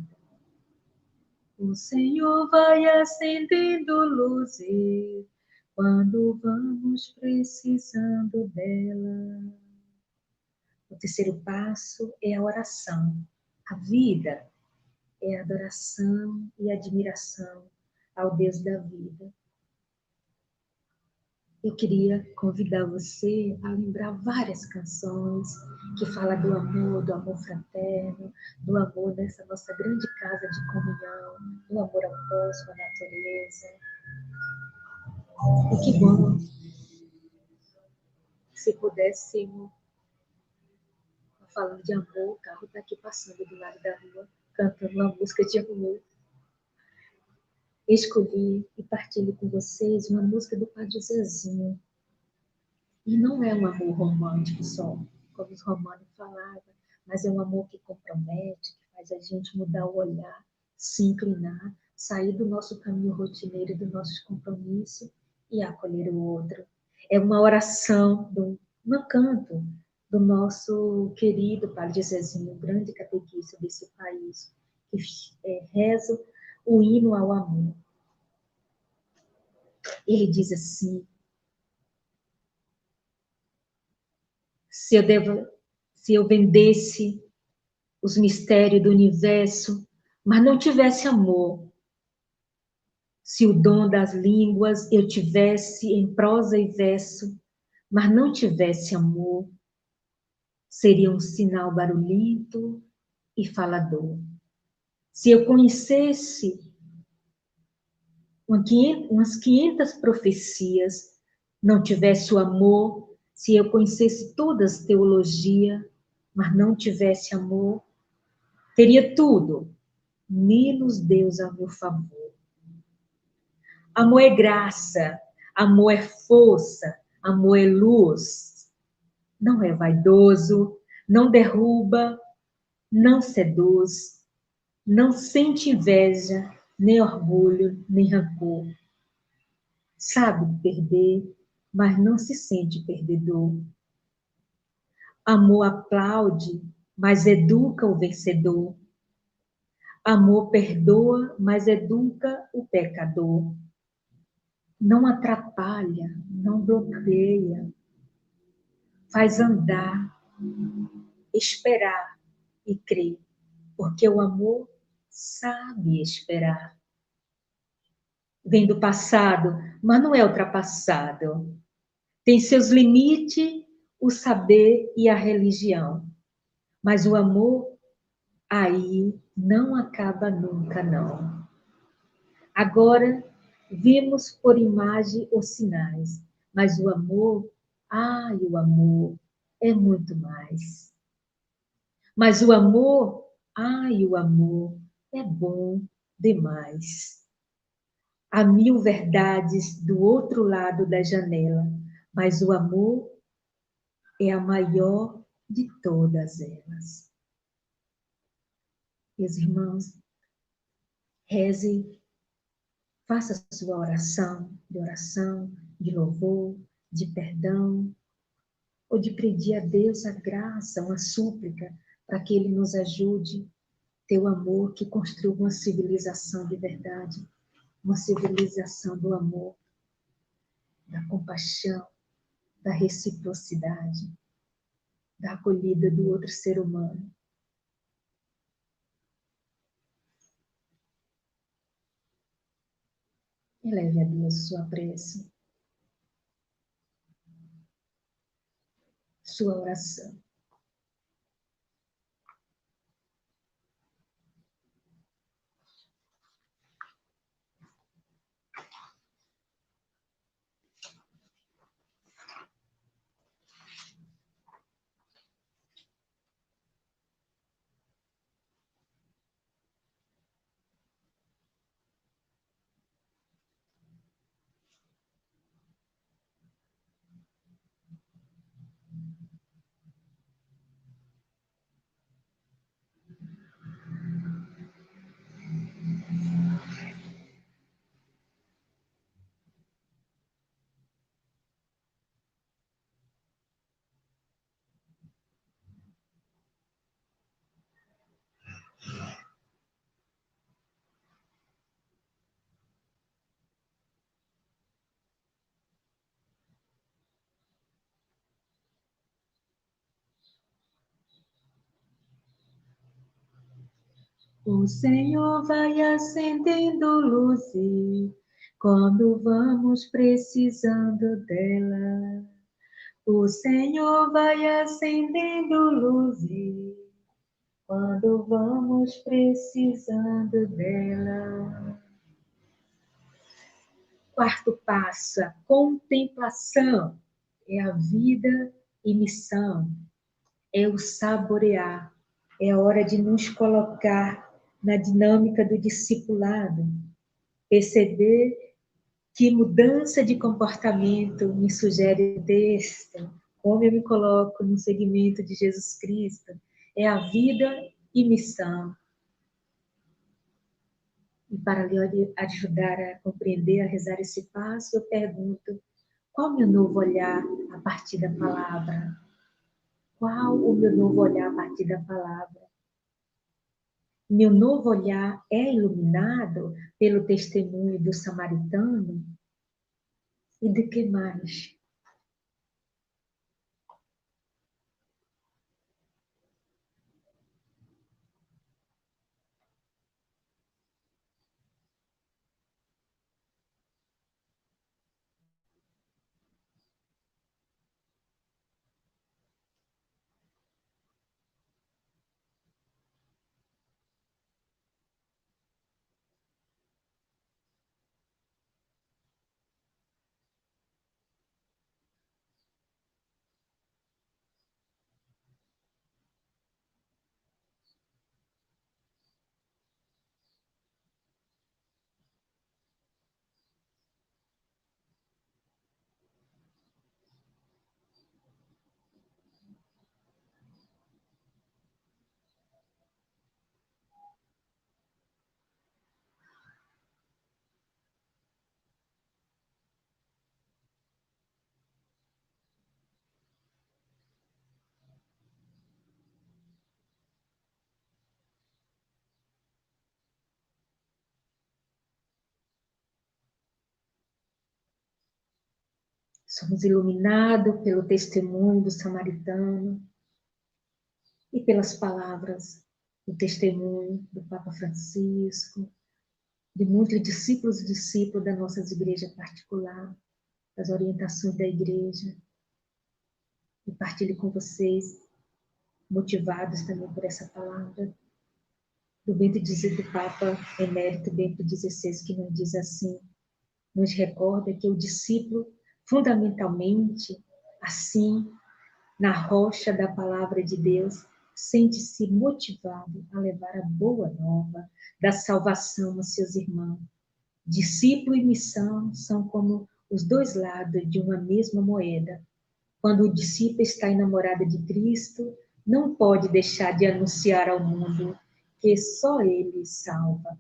O Senhor vai acendendo luzes quando vamos precisando dela. O terceiro passo é a oração. A vida é adoração e admiração ao Deus da vida. Eu queria convidar você a lembrar várias canções que falam do amor fraterno, do amor nessa nossa grande casa de comunhão, do amor ao próximo, à natureza. E que bom se pudéssemos, falando de amor, o carro está aqui passando do lado da rua, cantando uma música de amor. Escolhi e partilho com vocês uma música do Padre Zezinho. E não é um amor romântico só, como os românicos falavam, mas é um amor que compromete, que faz a gente mudar o olhar, se inclinar, sair do nosso caminho rotineiro, do nosso compromisso e acolher o outro. É uma oração, um canto do nosso querido Padre Zezinho, grande catequista desse país, que reza o hino ao amor. Ele diz assim: se eu vendesse os mistérios do universo, mas não tivesse amor, se o dom das línguas eu tivesse em prosa e verso, mas não tivesse amor, seria um sinal barulhento e falador. Se eu conhecesse umas 500 profecias, não tivesse o amor, se eu conhecesse todas as teologias, mas não tivesse amor, teria tudo, menos Deus a meu favor. Amor é graça, amor é força, amor é luz. Não é vaidoso, não derruba, não seduz, não sente inveja, nem orgulho, nem rancor. Sabe perder, mas não se sente perdedor. Amor aplaude, mas educa o vencedor. Amor perdoa, mas educa o pecador. Não atrapalha, não bloqueia. Faz andar, esperar e crer, porque o amor sabe esperar. Vem do passado, mas não é ultrapassado. Tem seus limites, o saber e a religião. Mas o amor, aí, não acaba nunca, não. Agora, vimos por imagem os sinais, mas o amor, o amor é muito mais. Mas o amor, o amor é bom demais. Há 1000 verdades do outro lado da janela, mas o amor é a maior de todas elas. Meus irmãos, reze, faça a sua oração, de louvor, de perdão, ou de pedir a Deus a graça, uma súplica, para que Ele nos ajude a ter o amor que construa uma civilização de verdade, uma civilização do amor, da compaixão, da reciprocidade, da acolhida do outro ser humano. Eleve a Deus sua prece, sua oração. O Senhor vai acendendo luzes quando vamos precisando dela. O Senhor vai acendendo luzes quando vamos precisando dela. Quarto passo, a contemplação. É a vida e missão. É o saborear. É a hora de nos colocar na dinâmica do discipulado. Perceber que mudança de comportamento me sugere o texto, como eu me coloco no segmento de Jesus Cristo. É a vida e missão. E para lhe ajudar a compreender, a rezar esse passo, eu pergunto: qual o meu novo olhar a partir da palavra? Qual o meu novo olhar a partir da palavra? Meu novo olhar é iluminado pelo testemunho do samaritano? E de que mais? Somos iluminados pelo testemunho do samaritano e pelas palavras do testemunho do Papa Francisco, de muitos discípulos e discípulos da nossa igreja particular, das orientações da igreja. E partilho com vocês, motivados também por essa palavra, do Papa Emérito Bento XVI, que nos diz assim, nos recorda que o discípulo, fundamentalmente, assim, na rocha da palavra de Deus, sente-se motivado a levar a boa nova da salvação aos seus irmãos. Discípulo e missão são como os dois lados de uma mesma moeda. Quando o discípulo está enamorado de Cristo, não pode deixar de anunciar ao mundo que só Ele salva.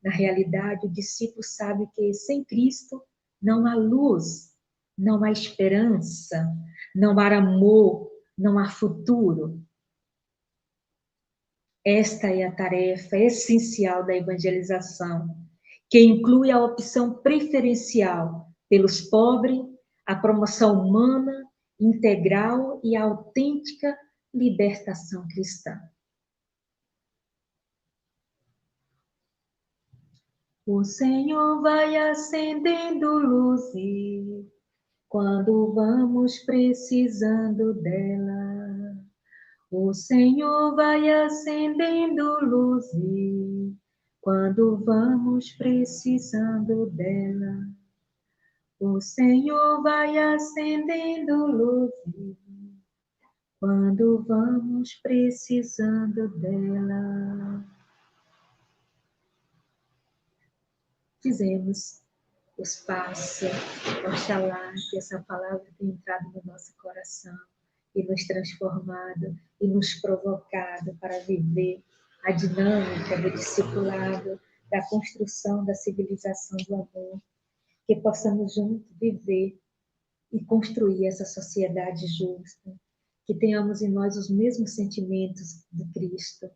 Na realidade, o discípulo sabe que sem Cristo não há luz, não há esperança, não há amor, não há futuro. Esta é a tarefa essencial da evangelização, que inclui a opção preferencial pelos pobres, a promoção humana, integral e a autêntica libertação cristã. O Senhor vai acendendo luzes quando vamos precisando dela. O Senhor vai acendendo luzes quando vamos precisando dela. O Senhor vai acendendo luzes quando vamos precisando dela. Dizemos os passos, oxalá que essa palavra tenha entrado no nosso coração e nos transformado e nos provocado para viver a dinâmica do discipulado, da construção da civilização do amor, que possamos juntos viver e construir essa sociedade justa, que tenhamos em nós os mesmos sentimentos de Cristo,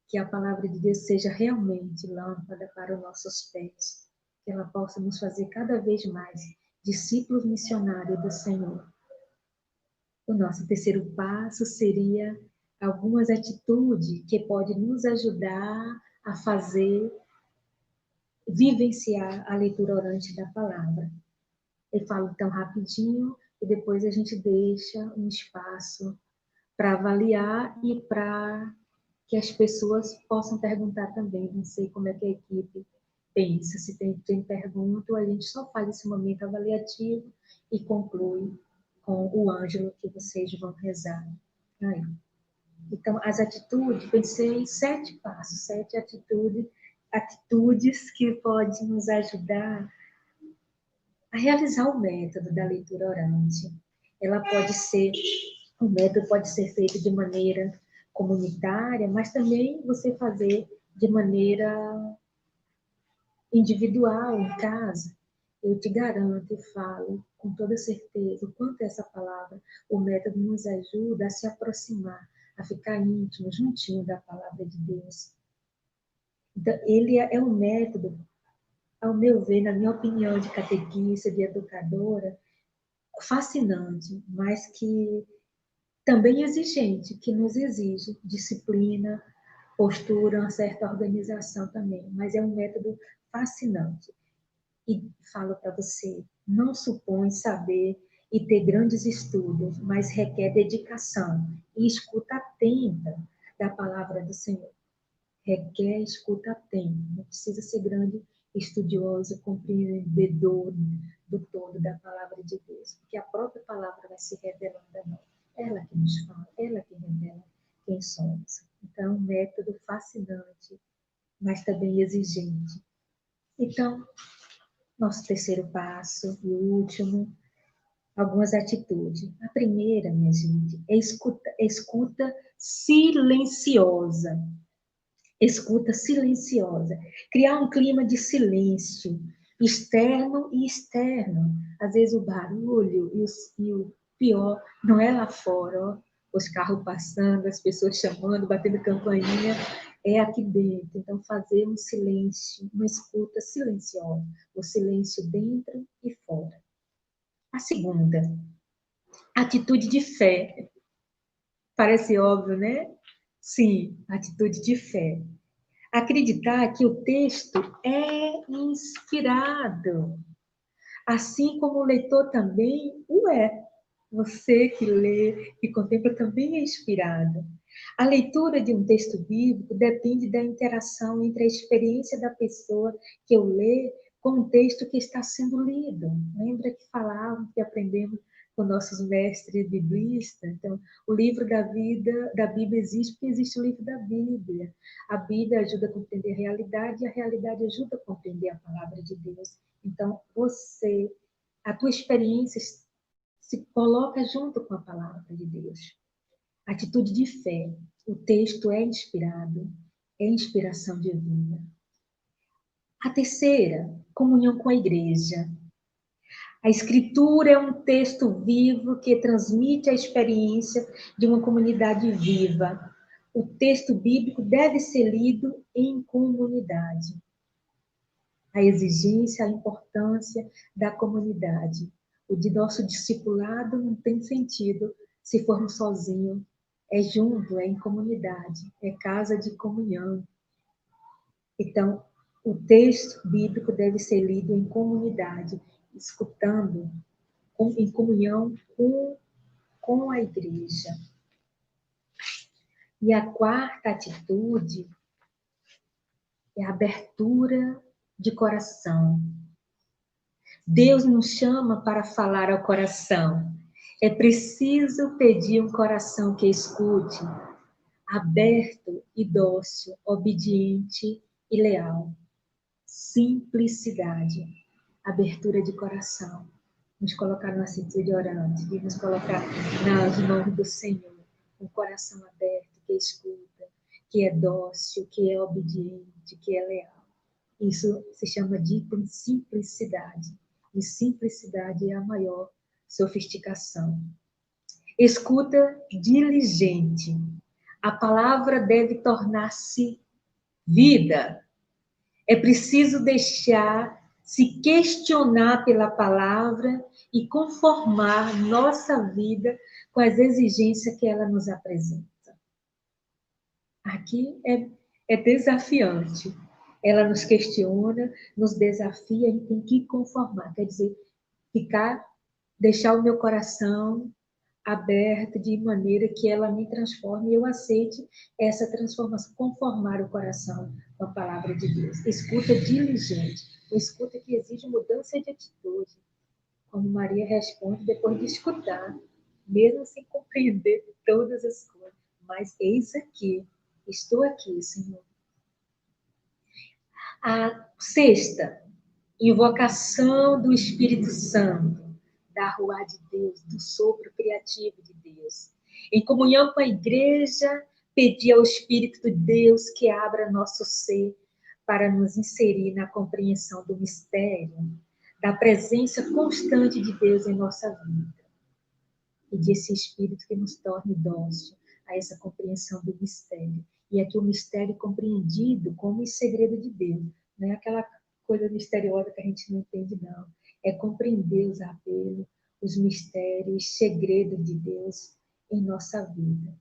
que a palavra de Deus seja realmente lâmpada para os nossos pés, que ela possa nos fazer cada vez mais discípulos missionários do Senhor. O nosso terceiro passo seria algumas atitudes que podem nos ajudar a vivenciar a leitura orante da palavra. Eu falo então rapidinho e depois a gente deixa um espaço para avaliar e para que as pessoas possam perguntar também. Não sei como é que a equipe pensa, se tem pergunta, a gente só faz esse momento avaliativo e conclui com o ângelo que vocês vão rezar aí. Então, as atitudes, pensei em 7 passos, 7 atitudes que podem nos ajudar a realizar o método da leitura orante. O método pode ser feito de maneira comunitária, mas também você fazer de maneira individual, em casa. Eu te garanto e falo com toda certeza o quanto essa palavra, o método nos ajuda a se aproximar, a ficar íntimo, juntinho da palavra de Deus. Então, ele é um método, ao meu ver, na minha opinião de catequista, de educadora, fascinante, mas que também exigente, que nos exige disciplina, postura, uma certa organização também. Mas é um método fascinante. E falo para você, não supõe saber e ter grandes estudos, mas requer dedicação e escuta atenta da palavra do Senhor. Requer escuta atenta, não precisa ser grande estudioso, compreendedor do todo da palavra de Deus, porque a própria palavra vai se revelando a nós. Ela que nos fala, ela que revela quem somos. Então, um método fascinante, mas também exigente. Então, nosso terceiro passo e último, algumas atitudes. A primeira, minha gente, é escuta silenciosa. Escuta silenciosa. Criar um clima de silêncio, externo e externo. Às vezes o barulho e o pior não é lá fora, ó, os carros passando, as pessoas chamando, batendo campainha, é aqui dentro. Então, fazer um silêncio, uma escuta silenciosa. O silêncio dentro e fora. A segunda, atitude de fé. Parece óbvio, né? Sim, atitude de fé. Acreditar que o texto é inspirado, assim como o leitor também o é. Você que lê, que contempla, também é inspirado. A leitura de um texto bíblico depende da interação entre a experiência da pessoa que o lê com o texto que está sendo lido. Lembra que falavam, que aprendemos com nossos mestres biblistas? Então, o livro da Bíblia existe porque existe o livro da Bíblia. A Bíblia ajuda a compreender a realidade e a realidade ajuda a compreender a palavra de Deus. Então, a tua experiência se coloca junto com a palavra de Deus. Atitude de fé. O texto é inspirado, é inspiração divina. A terceira, comunhão com a igreja. A escritura é um texto vivo que transmite a experiência de uma comunidade viva. O texto bíblico deve ser lido em comunidade. A exigência, a importância da comunidade. O de nosso discipulado não tem sentido se formos sozinhos. É junto, é em comunidade, é casa de comunhão. Então, o texto bíblico deve ser lido em comunidade, escutando, em comunhão com a igreja. E a quarta atitude é a abertura de coração. Deus nos chama para falar ao coração. É preciso pedir um coração que escute, aberto e dócil, obediente e leal. Simplicidade, abertura de coração. Nos colocar numa atitude orante, e nos colocar nas mãos do Senhor, um coração aberto que escuta, que é dócil, que é obediente, que é leal. Isso se chama de simplicidade. E simplicidade é a maior sofisticação. Escuta diligente. A palavra deve tornar-se vida. É preciso deixar-se questionar pela palavra e conformar nossa vida com as exigências que ela nos apresenta. Aqui é desafiante. Ela nos questiona, nos desafia, a gente tem que conformar. Quer dizer, deixar o meu coração aberto de maneira que ela me transforme e eu aceite essa transformação, conformar o coração com a palavra de Deus. Escuta diligente, uma escuta que exige mudança de atitude. Como Maria responde depois de escutar, mesmo sem compreender todas as coisas. Mas eis aqui, estou aqui, Senhor. A sexta, invocação do Espírito Santo, da Ruá de Deus, do sopro criativo de Deus. Em comunhão com a igreja, pedir ao Espírito de Deus que abra nosso ser para nos inserir na compreensão do mistério, da presença constante de Deus em nossa vida. E desse Espírito que nos torne dócil a essa compreensão do mistério. E aqui o mistério compreendido como o segredo de Deus. Não é aquela coisa misteriosa que a gente não entende, não. É compreender os apelos, os mistérios, segredos de Deus em nossa vida.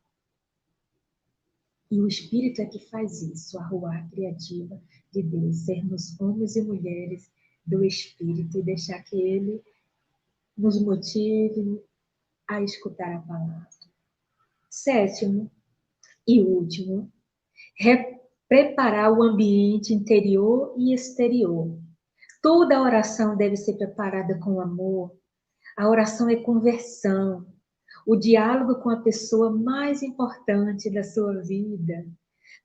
E o Espírito é que faz isso, a rua criativa de Deus, sermos homens e mulheres do Espírito e deixar que Ele nos motive a escutar a palavra. Sétimo e último, preparar o ambiente interior e exterior. Toda oração deve ser preparada com amor. A oração é conversão, o diálogo com a pessoa mais importante da sua vida.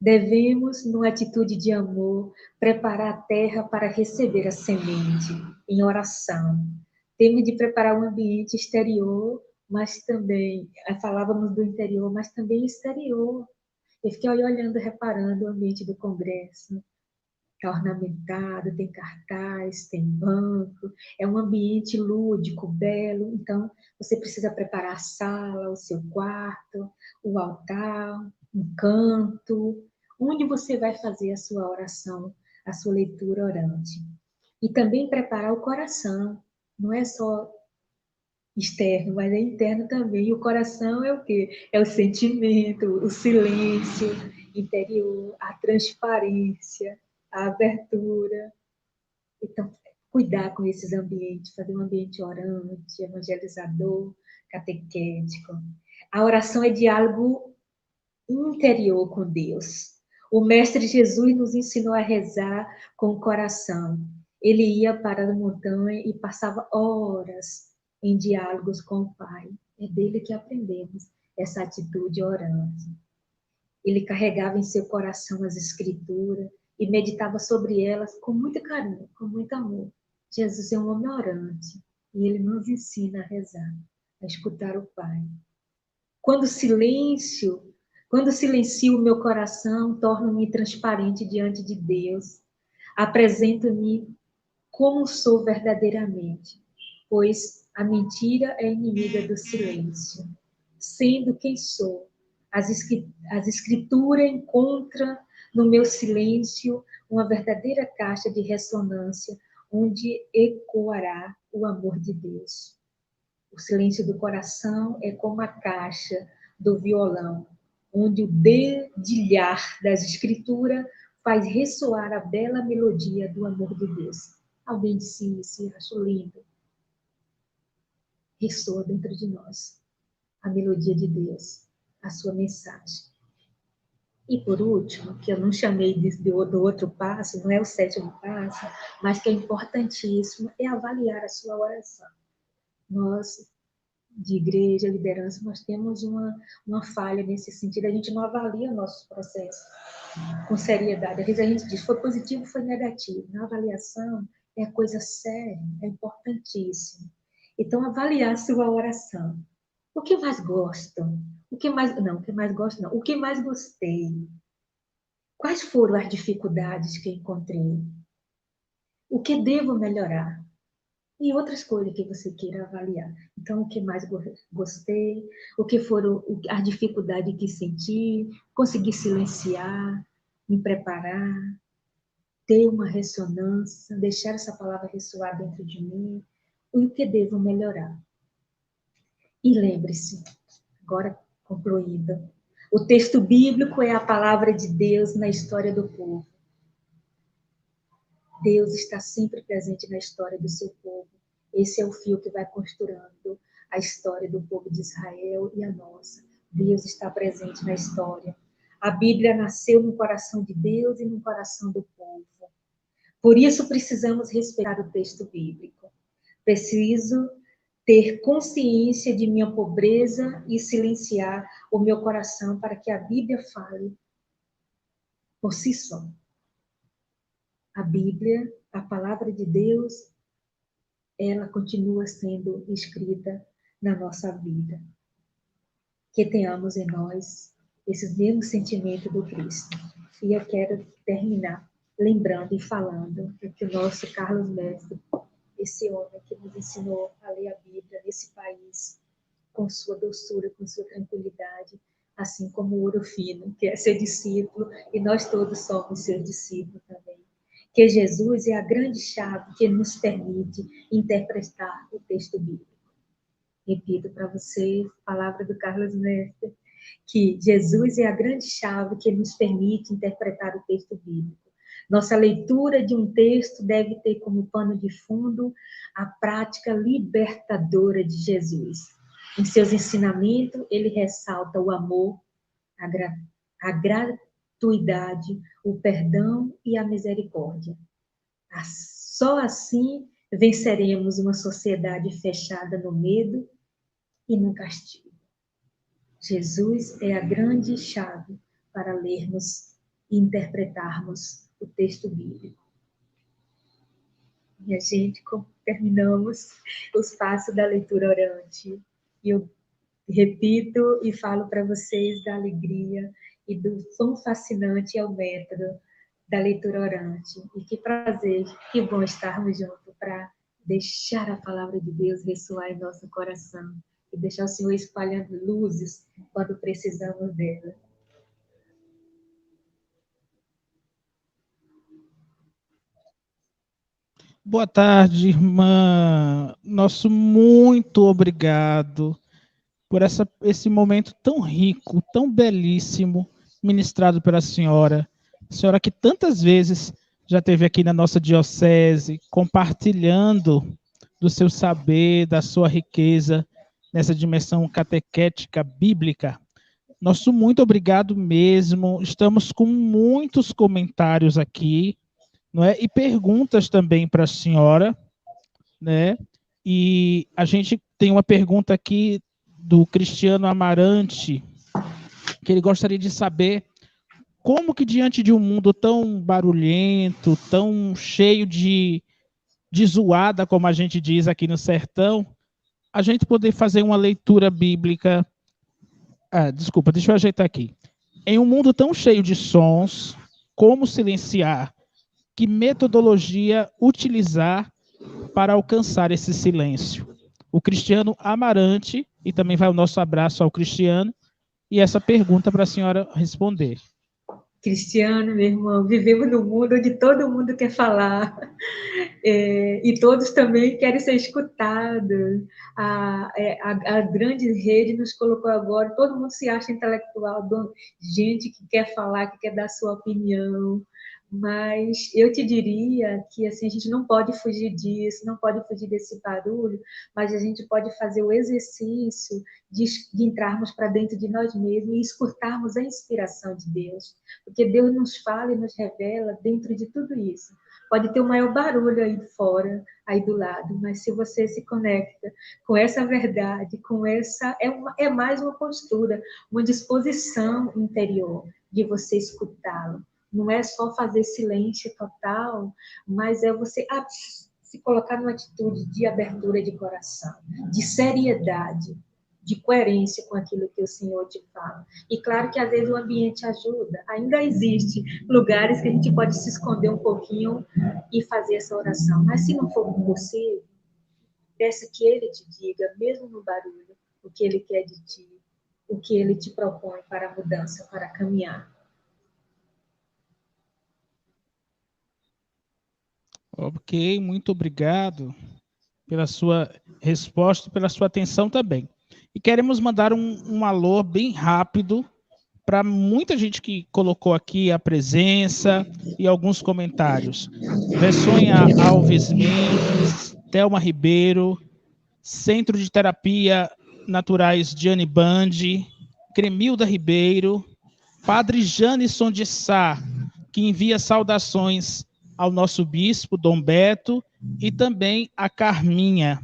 Devemos, numa atitude de amor, preparar a terra para receber a semente em oração. Temos de preparar o ambiente exterior, mas também, falávamos do interior, mas também exterior. Eu fiquei olhando, reparando o ambiente do Congresso. Está ornamentado, tem cartaz, tem banco, é um ambiente lúdico, belo. Então, você precisa preparar a sala, o seu quarto, o altar, um canto, onde você vai fazer a sua oração, a sua leitura orante. E também preparar o coração. Não é só externo, mas é interno também. E o coração é o quê? É o sentimento, o silêncio interior, a transparência, a abertura. Então, cuidar com esses ambientes, fazer um ambiente orante, evangelizador, catequético. A oração é diálogo interior com Deus. O Mestre Jesus nos ensinou a rezar com o coração. Ele ia para a montanha e passava horas em diálogos com o Pai. É dele que aprendemos essa atitude orante. Ele carregava em seu coração as Escrituras e meditava sobre elas com muito carinho, com muito amor. Jesus é um homem orante e ele nos ensina a rezar, a escutar o Pai. Quando silencio o meu coração, torno-me transparente diante de Deus. Apresento-me como sou verdadeiramente, pois a mentira é inimiga do silêncio. Sendo quem sou, as escrituras encontram no meu silêncio uma verdadeira caixa de ressonância, onde ecoará o amor de Deus. O silêncio do coração é como a caixa do violão, onde o dedilhar das escrituras faz ressoar a bela melodia do amor de Deus. Alguém disse isso, acho lindo. Ressoa dentro de nós a melodia de Deus, a sua mensagem. E por último, que eu não chamei do outro passo, não é o sétimo passo, mas que é importantíssimo, é avaliar a sua oração. Nós, de igreja, liderança, nós temos uma falha nesse sentido, a gente não avalia nossos processos com seriedade. Às vezes a gente diz, foi positivo, foi negativo. Na avaliação é coisa séria, é importantíssimo. Então, avaliar a sua oração. O que mais gosto? O que mais gosto não. O que mais gostei? Quais foram as dificuldades que encontrei? O que devo melhorar? E outras coisas que você queira avaliar. Então, o que mais gostei? O que foram as dificuldades que senti? Consegui silenciar, me preparar, ter uma ressonância, deixar essa palavra ressoar dentro de mim. E o que devo melhorar? E lembre-se, agora concluída, O texto bíblico é a palavra de Deus na história do povo. Deus está sempre presente na história do seu povo. Esse é o fio que vai costurando a história do povo de Israel e a nossa. Deus está presente na história. A Bíblia nasceu no coração de Deus e no coração do povo. Por isso precisamos respeitar o texto bíblico. Preciso ter consciência de minha pobreza e silenciar o meu coração para que a Bíblia fale por si só. A Bíblia, a palavra de Deus, ela continua sendo escrita na nossa vida. Que tenhamos em nós esses mesmos sentimentos do Cristo. E eu quero terminar lembrando e falando que o nosso Carlos Mestre, esse homem que nos ensinou a ler a Bíblia nesse país, com sua doçura, com sua tranquilidade, assim como o ouro fino, que é ser discípulo, e nós todos somos seus discípulos também. Que Jesus é a grande chave que nos permite interpretar o texto bíblico. Repito para vocês, palavra do Carlos Mestre, que Jesus é a grande chave que nos permite interpretar o texto bíblico. Nossa leitura de um texto deve ter como pano de fundo a prática libertadora de Jesus. Em seus ensinamentos, ele ressalta o amor, a gratuidade, o perdão e a misericórdia. Só assim venceremos uma sociedade fechada no medo e no castigo. Jesus é a grande chave para lermos e interpretarmos o texto bíblico. E a gente, terminamos o espaço da leitura orante. E eu repito e falo para vocês da alegria e do quão fascinante é o método da leitura orante. E que prazer, que bom estarmos juntos para deixar a palavra de Deus ressoar em nosso coração e deixar o Senhor espalhando luzes quando precisamos dela. Boa tarde, irmã. Nosso muito obrigado por esse momento tão rico, tão belíssimo, ministrado pela senhora. A senhora que tantas vezes já esteve aqui na nossa diocese, compartilhando do seu saber, da sua riqueza, nessa dimensão catequética bíblica. Nosso muito obrigado mesmo. Estamos com muitos comentários aqui, não é? E perguntas também para a senhora, né? E a gente tem uma pergunta aqui do Cristiano Amarante, que ele gostaria de saber como que diante de um mundo tão barulhento, tão cheio de zoada, como a gente diz aqui no sertão, a gente poder fazer uma leitura bíblica. Desculpa, deixa eu ajeitar aqui. Em um mundo tão cheio de sons, como silenciar? Que metodologia utilizar para alcançar esse silêncio? O Cristiano Amarante, e também vai o nosso abraço ao Cristiano, e essa pergunta para a senhora responder. Cristiano, meu irmão, vivemos num mundo onde todo mundo quer falar, e todos também querem ser escutados. A grande rede nos colocou agora, todo mundo se acha intelectual, gente que quer falar, que quer dar sua opinião, mas eu te diria que assim, a gente não pode fugir disso, não pode fugir desse barulho, mas a gente pode fazer o exercício de entrarmos para dentro de nós mesmos e escutarmos a inspiração de Deus, porque Deus nos fala e nos revela dentro de tudo isso. Pode ter o maior barulho aí fora, aí do lado, mas se você se conecta com essa verdade, com essa... É mais uma postura, uma disposição interior de você escutá-lo. Não é só fazer silêncio total, mas é você se colocar numa atitude de abertura de coração, de seriedade, de coerência com aquilo que o Senhor te fala. E claro que às vezes o ambiente ajuda. Ainda existe lugares que a gente pode se esconder um pouquinho e fazer essa oração. Mas se não for possível, peça que Ele te diga, mesmo no barulho, o que Ele quer de ti, o que Ele te propõe para a mudança, para caminhar. Ok, muito obrigado pela sua resposta e pela sua atenção também. E queremos mandar um alô bem rápido para muita gente que colocou aqui a presença e alguns comentários. Vessônia Alves Mendes, Thelma Ribeiro, Centro de Terapia Naturais Diane Bandi, Cremilda Ribeiro, Padre Janisson de Sá, que envia saudações ao nosso bispo, Dom Beto, e também a Carminha,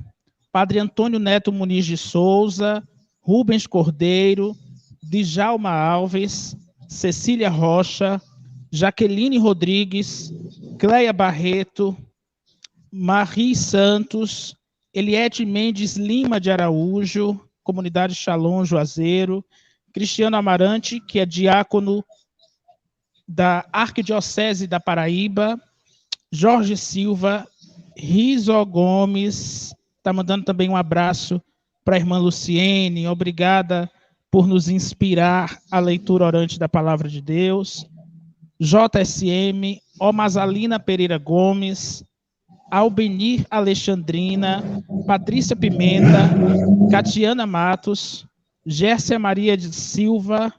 Padre Antônio Neto Muniz de Souza, Rubens Cordeiro, Djalma Alves, Cecília Rocha, Jaqueline Rodrigues, Cleia Barreto, Marie Santos, Eliette Mendes Lima de Araújo, Comunidade Shalom Juazeiro, Cristiano Amarante, que é diácono da Arquidiocese da Paraíba, Jorge Silva, Riso Gomes, está mandando também um abraço para a irmã Luciene, obrigada por nos inspirar a leitura orante da Palavra de Deus, JSM, Omazalina Pereira Gomes, Albenir Alexandrina, Patrícia Pimenta, Catiana Matos, Gércia Maria de Silva,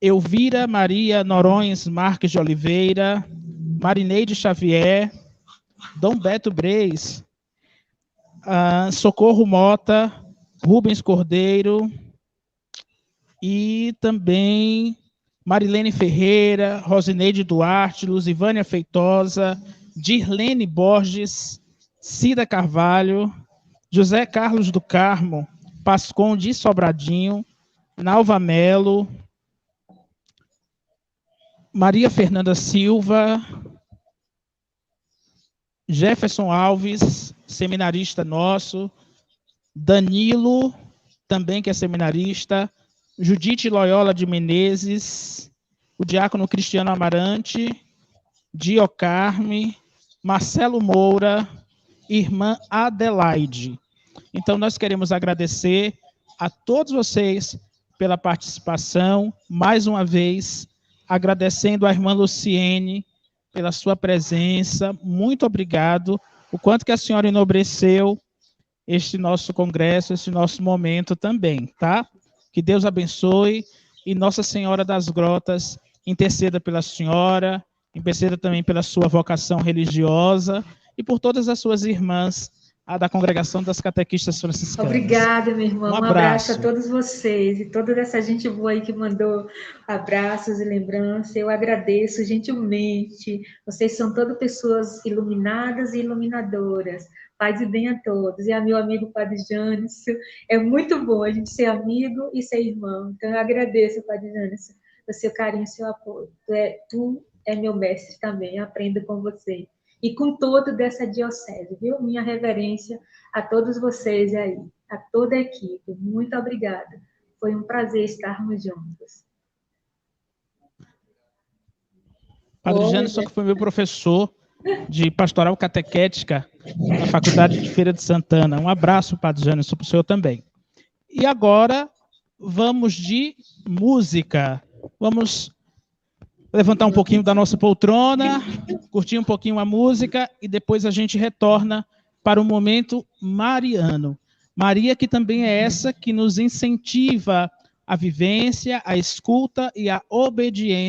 Elvira Maria Norões Marques de Oliveira, Marineide Xavier, Dom Beto Breis, Socorro Mota, Rubens Cordeiro, e também Marilene Ferreira, Rosineide Duarte, Luzivânia Feitosa, Dirlene Borges, Cida Carvalho, José Carlos do Carmo, Pascon de Sobradinho, Nalva Melo, Maria Fernanda Silva, Jefferson Alves, seminarista nosso, Danilo, também que é seminarista, Judite Loyola de Menezes, o diácono Cristiano Amarante, Dio Carme, Marcelo Moura, irmã Adelaide. Então, nós queremos agradecer a todos vocês pela participação, mais uma vez, agradecendo à irmã Luciene pela sua presença, muito obrigado, o quanto que a senhora enobreceu este nosso congresso, este nosso momento também, tá? Que Deus abençoe e Nossa Senhora das Grotas interceda pela senhora, interceda também pela sua vocação religiosa e por todas as suas irmãs da Congregação das Catequistas Franciscanas. Obrigada, minha irmã. Um abraço a todos vocês e toda essa gente boa aí que mandou abraços e lembranças. Eu agradeço gentilmente. Vocês são todas pessoas iluminadas e iluminadoras. Paz e bem a todos. E a meu amigo Padre Jânison, é muito bom a gente ser amigo e ser irmão. Então, eu agradeço, Padre Jânison, o seu carinho, o seu apoio. Tu é meu mestre também, aprendo com você. E com todo dessa diocese, viu? Minha reverência a todos vocês aí, a toda a equipe. Muito obrigada. Foi um prazer estarmos juntos. Padre Jânison, que foi meu professor de pastoral catequética na Faculdade de Feira de Santana. Um abraço, Padre Jânison, para o senhor também. E agora, vamos de música. Vamos levantar um pouquinho da nossa poltrona, curtir um pouquinho a música e depois a gente retorna para o momento mariano. Maria, que também é essa que nos incentiva a vivência, a escuta e a obediência